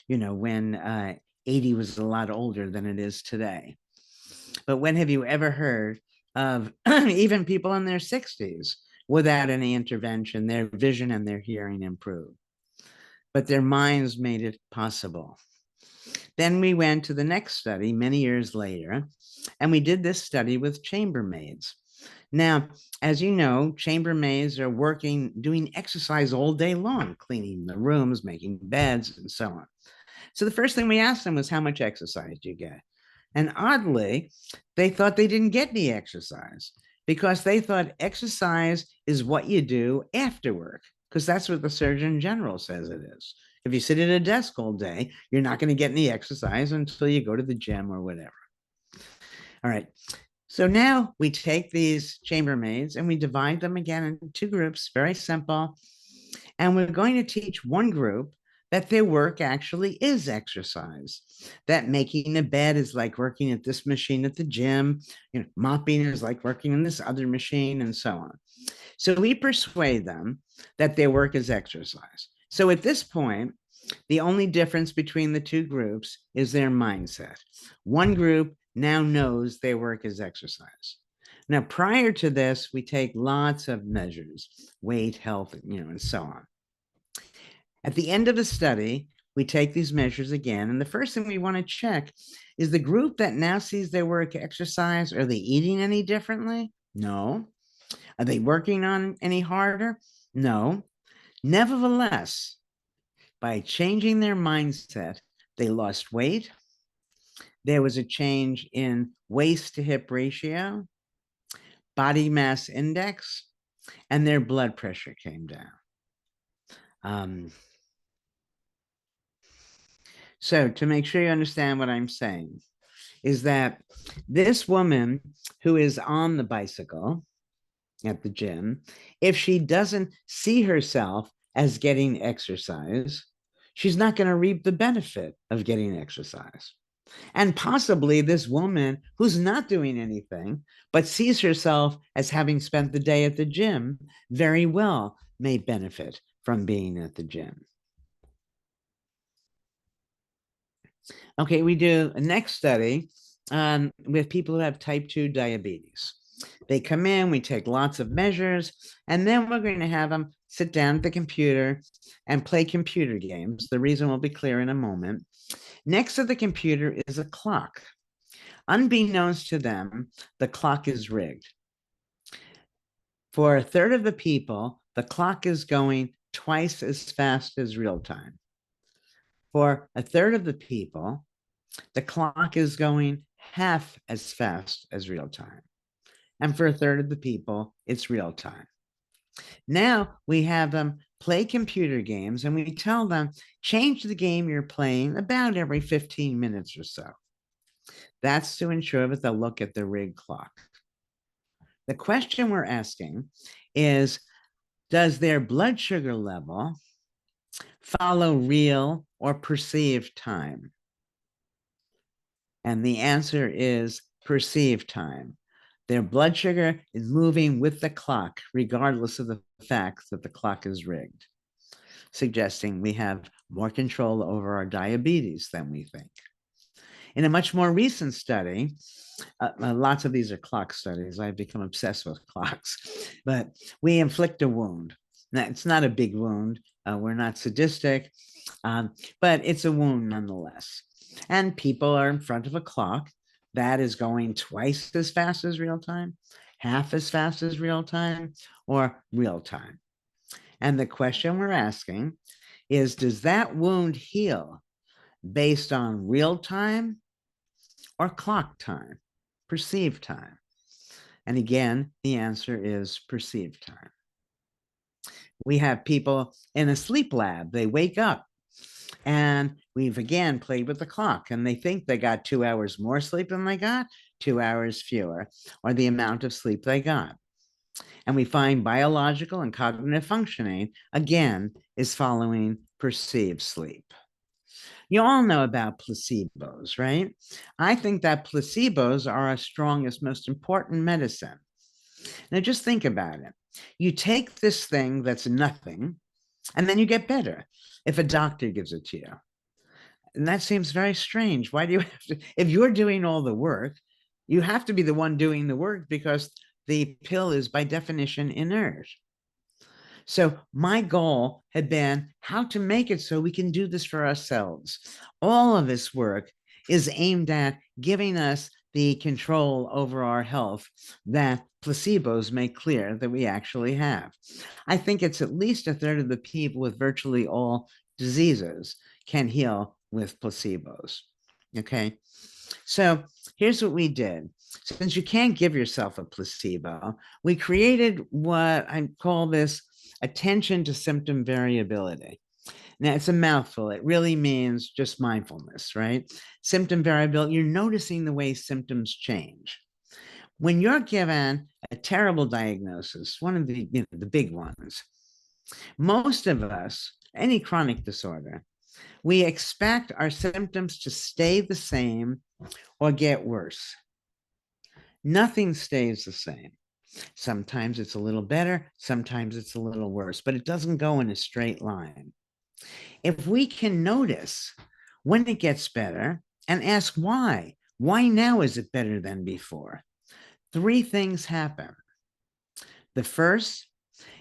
when 80 was a lot older than it is today. But when have you ever heard of even people in their 60s without any intervention, their vision and their hearing improved? But their minds made it possible. Then we went to the next study many years later, and we did this study with chambermaids. Now, as you know, chambermaids are doing exercise all day long, cleaning the rooms, making beds, and so on. So the first thing we asked them was, how much exercise do you get? And oddly, they thought they didn't get any exercise because they thought exercise is what you do after work, because that's what the Surgeon General says it is. If you sit at a desk all day, you're not going to get any exercise until you go to the gym or whatever. All right. So now we take these chambermaids and we divide them again into two groups, very simple. And we're going to teach one group that their work actually is exercise, that making a bed is like working at this machine at the gym, mopping is like working in this other machine, and so on. So we persuade them that their work is exercise. So at this point, the only difference between the two groups is their mindset. One group now knows their work is exercise. Now, prior to this, we take lots of measures, weight, health, and so on. At the end of the study, we take these measures again. And the first thing we want to check is the group that now sees their work exercise, are they eating any differently? No. Are they working on any harder? No. Nevertheless, by changing their mindset, they lost weight. There was a change in waist to hip ratio, body mass index, and their blood pressure came down. So to make sure you understand what I'm saying is that this woman who is on the bicycle at the gym, if she doesn't see herself as getting exercise, she's not going to reap the benefit of getting exercise. And possibly this woman who's not doing anything, but sees herself as having spent the day at the gym, very well may benefit from being at the gym. Okay, we do a next study with people who have type 2 diabetes. They come in, we take lots of measures, and then we're going to have them sit down at the computer and play computer games. The reason will be clear in a moment. Next to the computer is a clock. Unbeknownst to them, the clock is rigged. For a third of the people, the clock is going twice as fast as real time. For a third of the people, the clock is going half as fast as real time. And for a third of the people, it's real time. Now we have them play computer games and we tell them, change the game you're playing about every 15 minutes or so. That's to ensure that they'll look at the rig clock. The question we're asking is, does their blood sugar level follow real or perceived time? And the answer is perceived time. Their blood sugar is moving with the clock, regardless of the fact that the clock is rigged, suggesting we have more control over our diabetes than we think. In a much more recent study, lots of these are clock studies. I've become obsessed with clocks, but we inflict a wound. Now, it's not a big wound. We're not sadistic, but it's a wound nonetheless. And people are in front of a clock that is going twice as fast as real time, half as fast as real time, or real time. And the question we're asking is, does that wound heal based on real time or clock time, perceived time? And again, the answer is perceived time. We have people in a sleep lab. They wake up and we've again played with the clock and they think they got 2 hours more sleep than they got, 2 hours fewer, or the amount of sleep they got. And we find biological and cognitive functioning, again, is following perceived sleep. You all know about placebos, right? I think that placebos are our strongest, most important medicine. Now, just think about it. You take this thing that's nothing, and then you get better if a doctor gives it to you. And that seems very strange. Why do you have to, if you're doing all the work, you have to be the one doing the work because the pill is by definition inert. So my goal had been how to make it so we can do this for ourselves. All of this work is aimed at giving us the control over our health that placebos make clear that we actually have. I think it's at least a third of the people with virtually all diseases can heal with placebos. Okay, so here's what we did. Since you can't give yourself a placebo, we created what I call this attention to symptom variability. Now, it's a mouthful. It really means just mindfulness, right? Symptom variability, you're noticing the way symptoms change. When you're given a terrible diagnosis, one of the, the big ones, most of us, any chronic disorder, we expect our symptoms to stay the same or get worse. Nothing stays the same. Sometimes it's a little better, sometimes it's a little worse, but it doesn't go in a straight line. If we can notice when it gets better and ask why now is it better than before? 3 things happen. The first,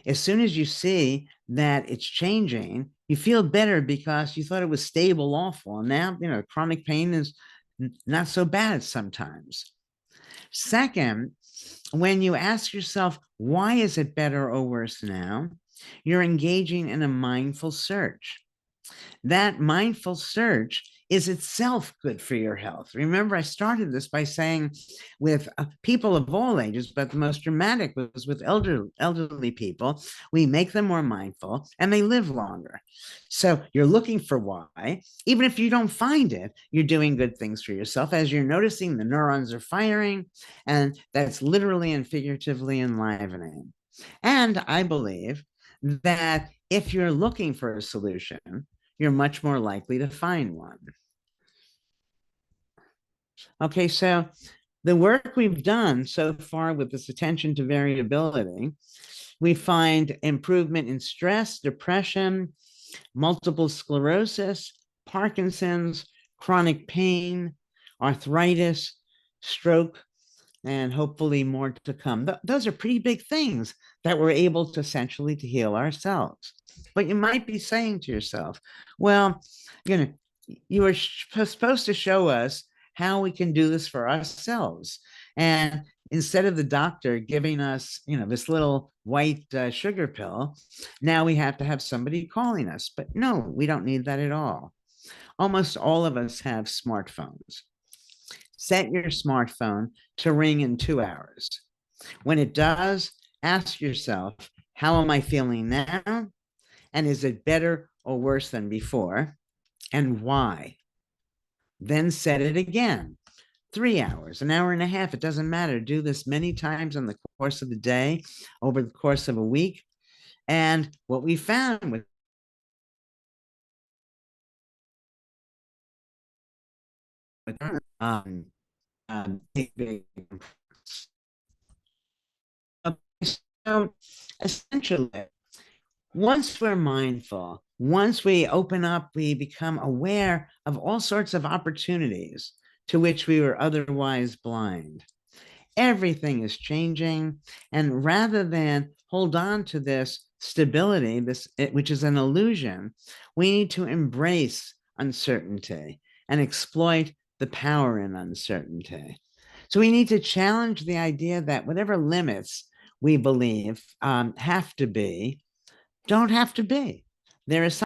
as soon as you see that it's changing, you feel better because you thought it was stable, awful. And now, chronic pain is not so bad sometimes. Second, when you ask yourself, why is it better or worse now? You're engaging in a mindful search. That mindful search is itself good for your health. Remember, I started this by saying with people of all ages, but the most dramatic was with elderly people. We make them more mindful and they live longer. So you're looking for why. Even if you don't find it, you're doing good things for yourself as you're noticing the neurons are firing, and that's literally and figuratively enlivening. And I believe that if you're looking for a solution, you're much more likely to find one. Okay, so the work we've done so far with this attention to variability, we find improvement in stress, depression, multiple sclerosis, Parkinson's, chronic pain, arthritis, stroke, and hopefully more to come. Those are pretty big things that we're able to essentially to heal ourselves. But you might be saying to yourself, well, you were supposed to show us how we can do this for ourselves. And instead of the doctor giving us, this little white sugar pill, now we have to have somebody calling us. But no, we don't need that at all. Almost all of us have smartphones. Set your smartphone to ring in 2 hours. When it does, ask yourself, How am I feeling now? And is it better or worse than before? And why? Then set it again. 3 hours, an hour and a half, it doesn't matter. Do this many times in the course of the day, over the course of a week. And what we found with big so essentially, once we're mindful, once we open up, we become aware of all sorts of opportunities to which we were otherwise blind. Everything is changing. And rather than hold on to this stability, which is an illusion, we need to embrace uncertainty and exploit the power in uncertainty. So we need to challenge the idea that whatever limits we believe have to be, don't have to be. There is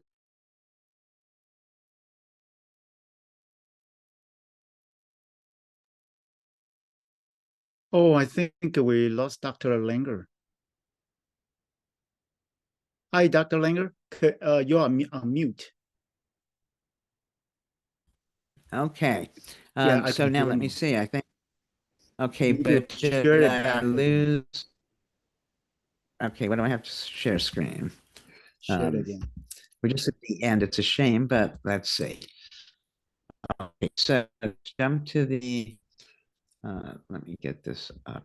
Oh, I think we lost Dr. Langer. Hi, Dr. Langer. You are on mute. okay. Yeah, I So can now hear let me you. see. I think okay, You need to but share did it I back. lose? Okay, what do I have to share screen? Share it again. We're just at the end. It's a shame, but let's see. Okay, so jump to the, let me get this up.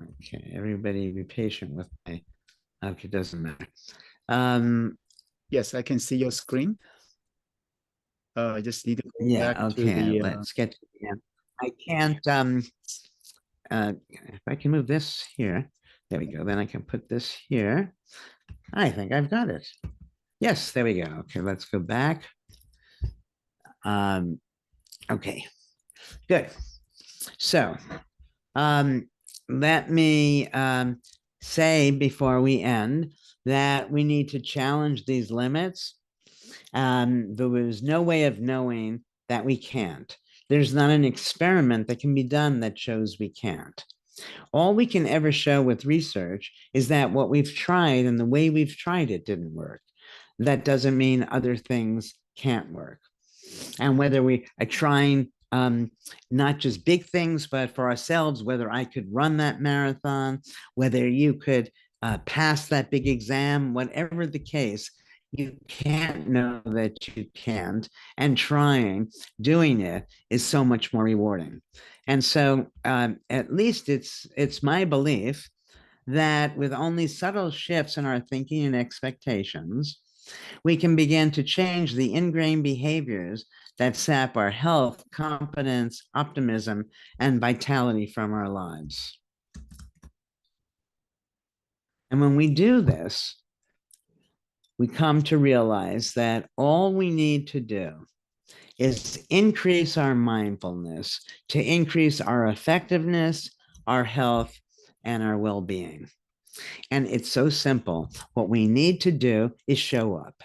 Okay, everybody be patient with me. Okay, it doesn't matter. Yes, I can see your screen. I just need to go Yeah, back to okay, the. let's get to the end. I can't, if I can move this here, there we go. Then I can put this here. I think I've got it. Yes, there we go. Okay, let's go back. Okay, good. So, let me say before we end that we need to challenge these limits. There was no way of knowing that we can't. There's not an experiment that can be done that shows we can't. All we can ever show with research is that what we've tried and the way we've tried it didn't work. That doesn't mean other things can't work. And whether we are trying not just big things, but for ourselves, whether I could run that marathon, whether you could pass that big exam, whatever the case, you can't know that you can't. And trying, doing it is so much more rewarding. And so at least it's my belief that with only subtle shifts in our thinking and expectations, we can begin to change the ingrained behaviors that sap our health, confidence, optimism, and vitality from our lives. And when we do this, we come to realize that all we need to do is increase our mindfulness to increase our effectiveness, our health, and our well-being. And it's so simple. What we need to do is show up.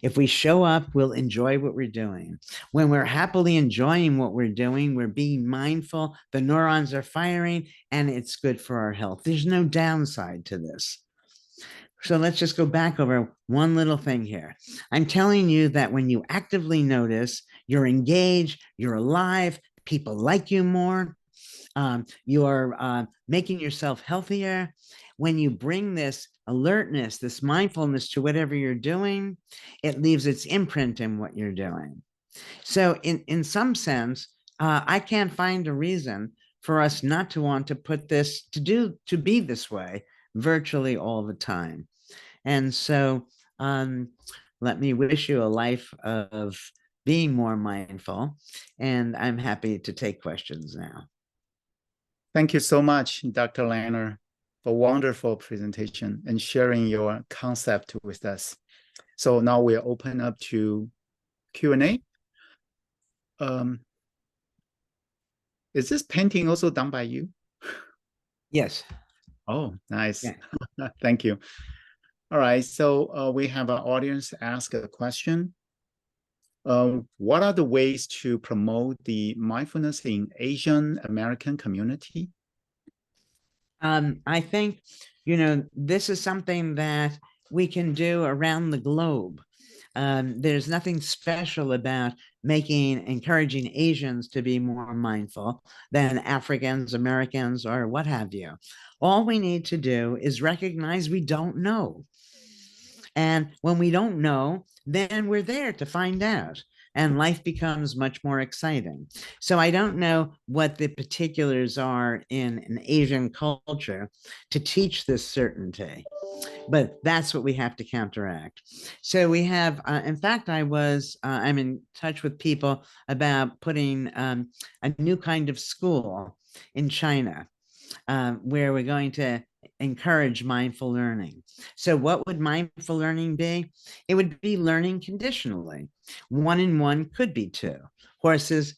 If we show up, we'll enjoy what we're doing. When we're happily enjoying what we're doing, we're being mindful, the neurons are firing, and it's good for our health. There's no downside to this. So let's just go back over one little thing here. I'm telling you that when you actively notice, you're engaged, you're alive, people like you more, you're making yourself healthier. When you bring this alertness, this mindfulness to whatever you're doing, it leaves its imprint in what you're doing. So in some sense, I can't find a reason for us not to want to put this, to be this way virtually all the time. And so let me wish you a life of being more mindful, and I'm happy to take questions now. Thank you so much, Dr. Langer, for wonderful presentation and sharing your concept with us. So now we're open up to Q&A. Is this painting also done by you? Yes. Oh, nice. Yeah. Thank you. All right, so we have an audience ask a question. What are the ways to promote the mindfulness in Asian American community? I think, this is something that we can do around the globe. There's nothing special about encouraging Asians to be more mindful than Africans, Americans, or what have you. All we need to do is recognize we don't know. And when we don't know, then we're there to find out. And life becomes much more exciting. So I don't know what the particulars are in an Asian culture to teach this certainty, but that's what we have to counteract. So we have, in fact, I'm in touch with people about putting a new kind of school in China, where we're going to encourage mindful learning. So what would mindful learning be? It would be learning conditionally. 1 and 1 could be 2. Horses,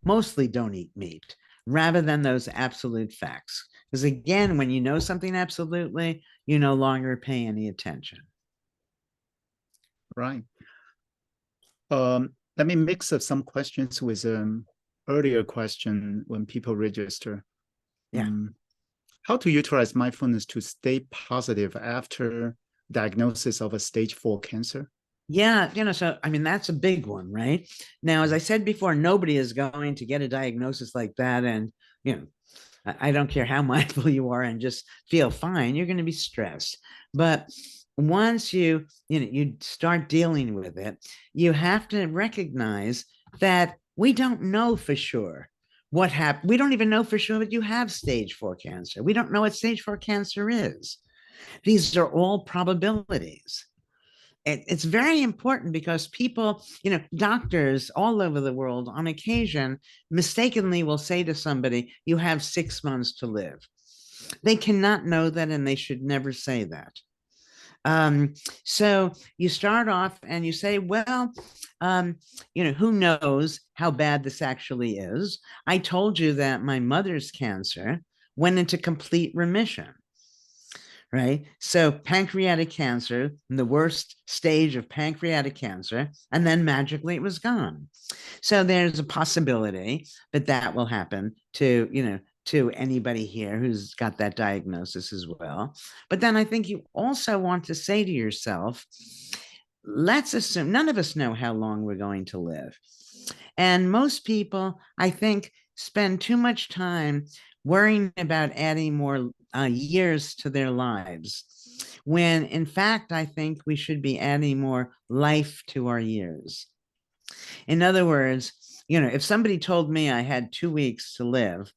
mostly don't eat meat, rather than those absolute facts. Because again, when you know something absolutely, you no longer pay any attention. Right. Let me mix up some questions with earlier question when people register. Yeah. How to utilize mindfulness to stay positive after diagnosis of a stage 4 cancer? Yeah, so that's a big one, right? Now, as I said before, nobody is going to get a diagnosis like that, and I don't care how mindful you are and just feel fine, you're going to be stressed. But once you start dealing with it, you have to recognize that we don't know for sure what happened. We don't even know for sure that you have stage 4 cancer. We don't know what stage 4 cancer is. These are all probabilities. It's very important because people, doctors all over the world on occasion mistakenly will say to somebody, you have 6 months to live. They cannot know that, and they should never say that. So you start off and you say, well, who knows how bad this actually is? I told you that my mother's cancer went into complete remission. Right? So pancreatic cancer, the worst stage of pancreatic cancer, and then magically it was gone. So there's a possibility that that will happen to anybody here who's got that diagnosis as well. But then I think you also want to say to yourself, let's assume none of us know how long we're going to live. And most people, I think, spend too much time worrying about adding more years to their lives, when in fact, I think we should be adding more life to our years. In other words, if somebody told me I had 2 weeks to live,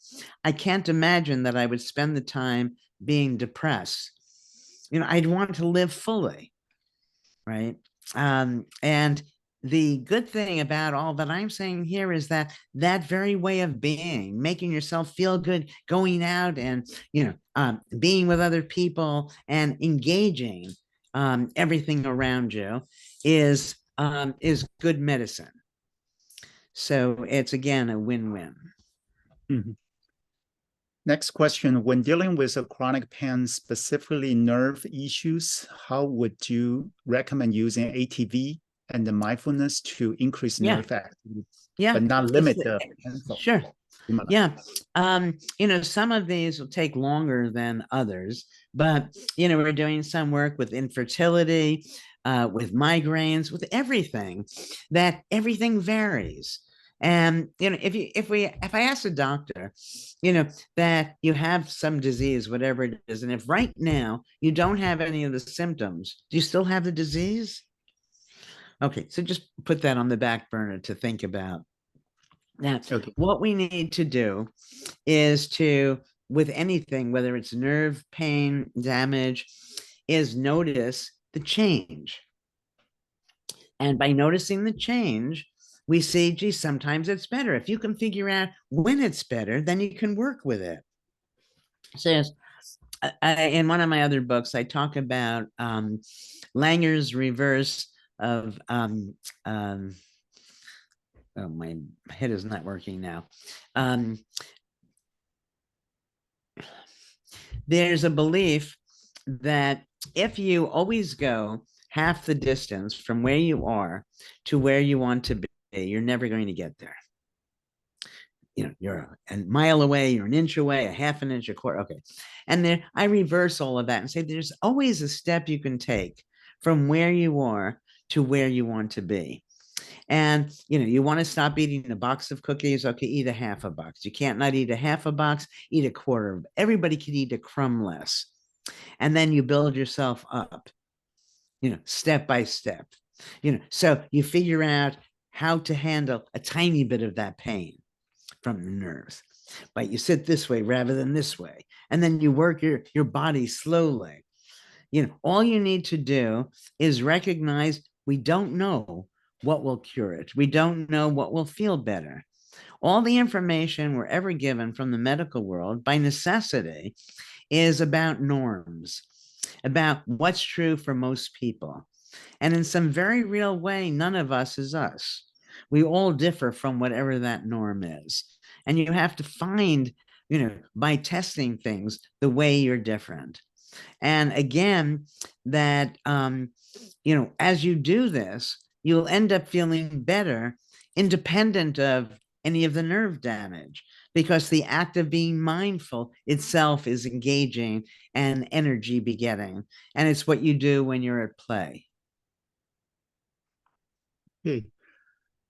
I can't imagine that I would spend the time being depressed. I'd want to live fully, right? And the good thing about all that I'm saying here is that very way of being, making yourself feel good, going out and, being with other people and engaging everything around you is good medicine. So it's, again, a win-win. Mm-hmm. Next question, when dealing with a chronic pain, specifically nerve issues, how would you recommend using ATV and the mindfulness to increase nerve activity, but not limit the potential? Sure. Yeah. Some of these will take longer than others, but, we're doing some work with infertility, with migraines, with everything, that everything varies. And, if I ask a doctor, that you have some disease, whatever it is, and if right now you don't have any of the symptoms, do you still have the disease? Okay, so just put that on the back burner to think about. Now, what we need to do is to, with anything, whether it's nerve pain, damage, is notice the change. And by noticing the change, we see, gee, sometimes it's better. If you can figure out when it's better, then you can work with it. So in one of my other books, I talk about Langer's reverse of oh, my head is not working now. There's a belief that if you always go half the distance from where you are to where you want to be, you're never going to get there. you're a mile away, you're an inch away, a half an inch, a quarter. Okay. And then I reverse all of that and say there's always a step you can take from where you are to where you want to be. And you want to stop eating a box of cookies. Okay, eat a half a box. You can't not eat a half a box, eat a quarter. Everybody can eat a crumb less. And then you build yourself up, step by step. So you figure out how to handle a tiny bit of that pain from the nerves. But you sit this way rather than this way. And then you work your body slowly. All you need to do is recognize we don't know what will cure it. We don't know what will feel better. All the information we're ever given from the medical world by necessity is about norms, about what's true for most people. And in some very real way, none of us is us. We all differ from whatever that norm is. And you have to find, by testing things, the way you're different. And again, that, as you do this, you'll end up feeling better independent of any of the nerve damage, because the act of being mindful itself is engaging and energy begetting. And it's what you do when you're at play. Okay.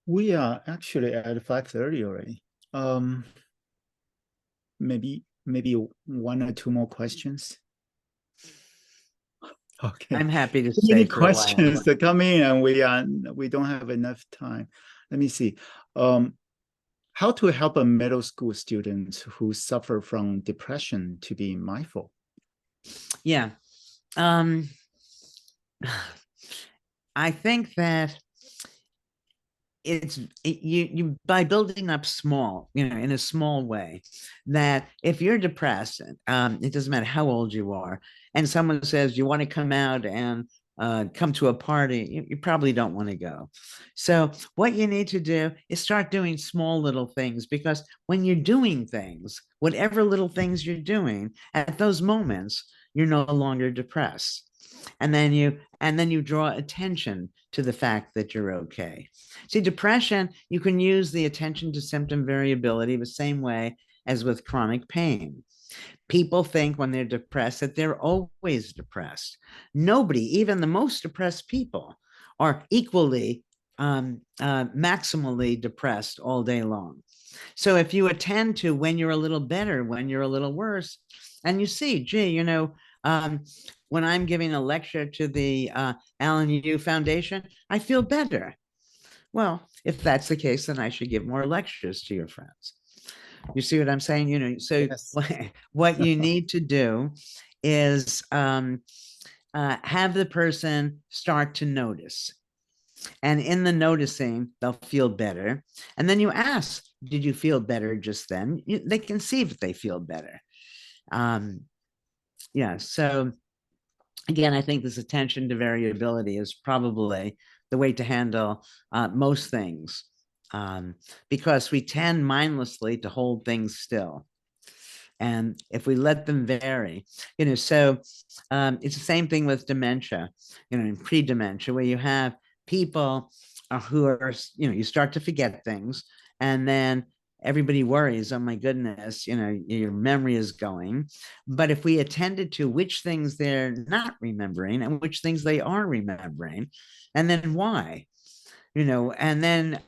We are actually at 5:30 already. Maybe one or two more questions. Okay. I'm happy to Too many stay for a while. questions that come in, and we don't have enough time. Let me see. How to help a middle school student who suffer from depression to be mindful? Yeah. I think that you by building up small, in a small way, that if you're depressed, it doesn't matter how old you are, and someone says you want to come out and come to a party, you probably don't want to go. So what you need to do is start doing small little things, because when you're doing things, whatever little things you're doing at those moments, you're no longer depressed. And then you draw attention to the fact that you're okay. See, depression, you can use the attention to symptom variability the same way as with chronic pain. People think when they're depressed that they're always depressed. Nobody, even the most depressed people, are equally maximally depressed all day long. So if you attend to when you're a little better, when you're a little worse, and you see, gee, when I'm giving a lecture to the Alan Yu Foundation, I feel better. Well, if that's the case, then I should give more lectures to your friends. You see what I'm saying? So yes. What you need to do is have the person start to notice. And in the noticing, they'll feel better. And then you ask, did you feel better just then? They can see if they feel better. So again, I think this attention to variability is probably the way to handle most things, because we tend mindlessly to hold things still. And if we let them vary, so it's the same thing with dementia, in pre-dementia, where you have people who are, you start to forget things, and then everybody worries, oh my goodness, your memory is going. But if we attended to which things they're not remembering and which things they are remembering, and then why, and then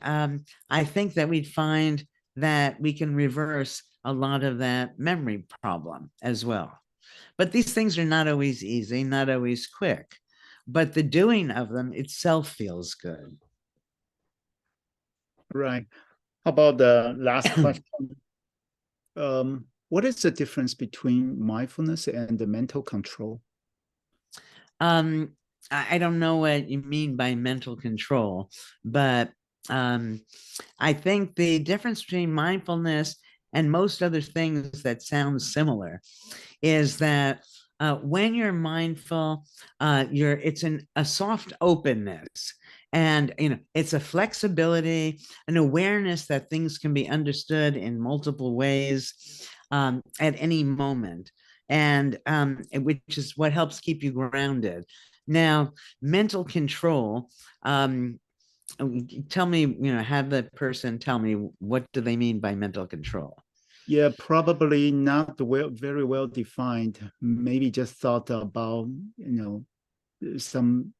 I think that we'd find that we can reverse a lot of that memory problem as well. But these things are not always easy, not always quick, but the doing of them itself feels good. Right. How about the last question? What is the difference between mindfulness and the mental control? I don't know what you mean by mental control, but I think the difference between mindfulness and most other things that sound similar is that when you're mindful, it's a soft openness, and it's a flexibility, an awareness that things can be understood in multiple ways at any moment, and which is what helps keep you grounded. Now, mental control tell me, have the person tell me, what do they mean by mental control? Yeah, probably not very well defined. Maybe just thought about, some.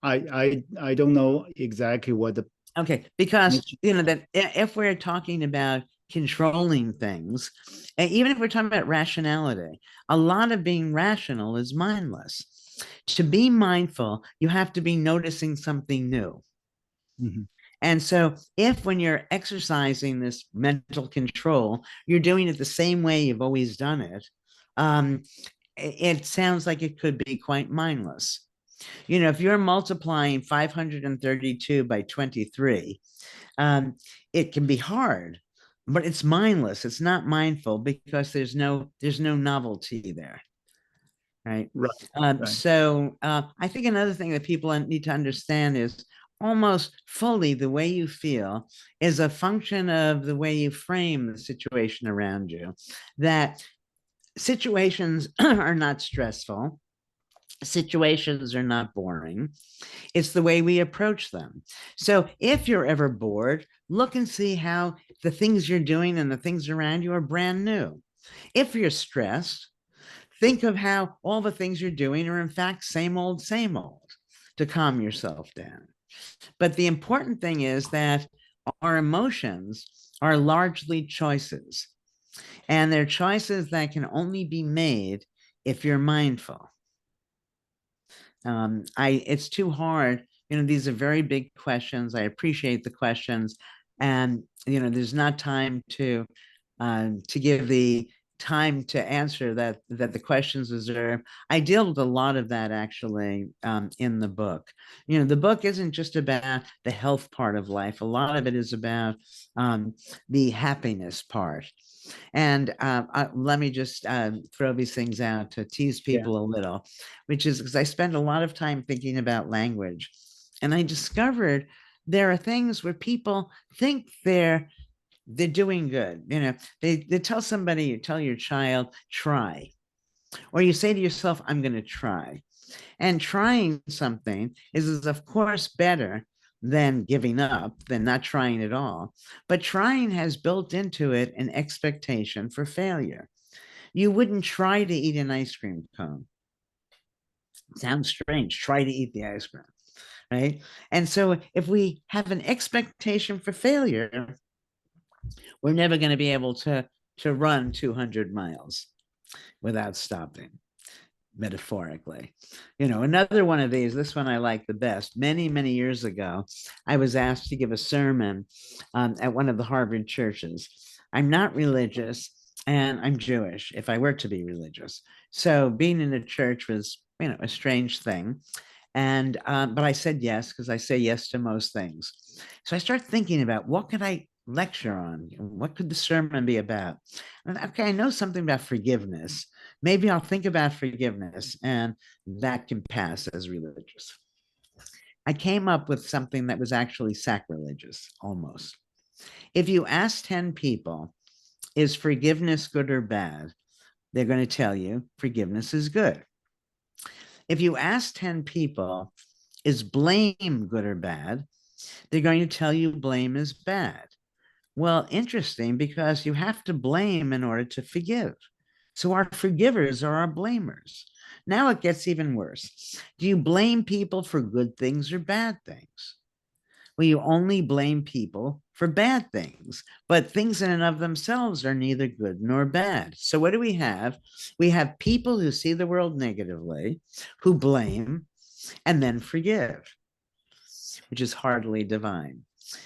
I don't know exactly what the. Okay, because that if we're talking about controlling things, even if we're talking about rationality, a lot of being rational is mindless. To be mindful, you have to be noticing something new. Mhm. And so, if when you're exercising this mental control, you're doing it the same way you've always done it, it sounds like it could be quite mindless. If you're multiplying 532 by 23, it can be hard, but it's mindless. It's not mindful because there's no novelty there. Right. Right. So I think another thing that people need to understand is almost fully the way you feel is a function of the way you frame the situation around you. That situations are not stressful. Situations are not boring. It's the way we approach them. So if you're ever bored, look and see how the things you're doing and the things around you are brand new. If you're stressed, think of how all the things you're doing are in fact same old to calm yourself down. But the important thing is that our emotions are largely choices, and they're choices that can only be made if you're mindful. It's too hard. These are very big questions. I appreciate the questions, and there's not time to give the time to answer that the questions deserve. I deal with a lot of that actually in the book. The book isn't just about the health part of life. A lot of it is about the happiness part. And let me just throw these things out to tease people a little, which is because I spend a lot of time thinking about language. And I discovered there are things where people think they're doing good. They tell somebody, you tell your child, try. Or you say to yourself, I'm going to try. And trying something is, of course, better than giving up, than not trying at all. But trying has built into it an expectation for failure. You wouldn't try to eat an ice cream cone. Sounds strange. Try to eat the ice cream, right? And so if we have an expectation for failure, we're never going to be able to run 200 miles without stopping, metaphorically. Another one of these, this one I like the best. Many, many years ago, I was asked to give a sermon at one of the Harvard churches. I'm not religious and I'm Jewish, if I were to be religious. So being in a church was, a strange thing. And but I said yes, because I say yes to most things. So I started thinking about what could I lecture on? What could the sermon be about? And okay, I know something about forgiveness. Maybe I'll think about forgiveness, and that can pass as religious. I came up with something that was actually sacrilegious, almost. If you ask 10 people, is forgiveness good or bad? They're going to tell you forgiveness is good. If you ask 10 people, is blame good or bad? They're going to tell you blame is bad. Well, interesting, because you have to blame in order to forgive. So our forgivers are our blamers. Now it gets even worse. Do you blame people for good things or bad things? Well, you only blame people for bad things, but things in and of themselves are neither good nor bad. So what do we have? We have people who see the world negatively, who blame, and then forgive, which is hardly divine.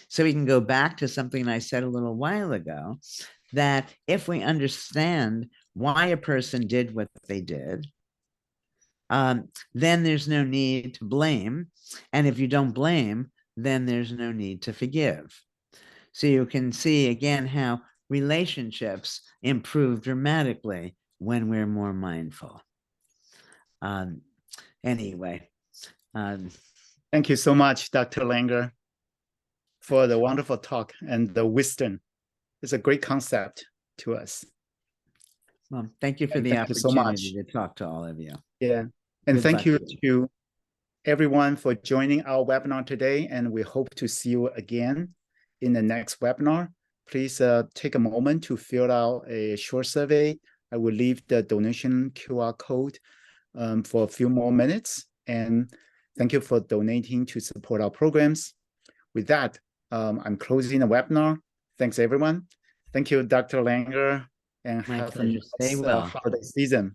So we can go back to something I said a little while ago, that if we understand why a person did what they did, then there's no need to blame. And if you don't blame, then there's no need to forgive. So you can see again how relationships improve dramatically when we're more mindful. Anyway. Thank you so much, Dr. Langer, for the wonderful talk and the wisdom. It's a great concept to us. Well, thank you for the opportunity to talk to all of you. Yeah. And thank you to everyone for joining our webinar today, and we hope to see you again in the next webinar. Please take a moment to fill out a short survey. I will leave the donation QR code for a few more minutes. And thank you for donating to support our programs. With that, I'm closing the webinar. Thanks, everyone. Thank you, Dr. Langer, and My have a pleasure. Stay nice well. holiday season.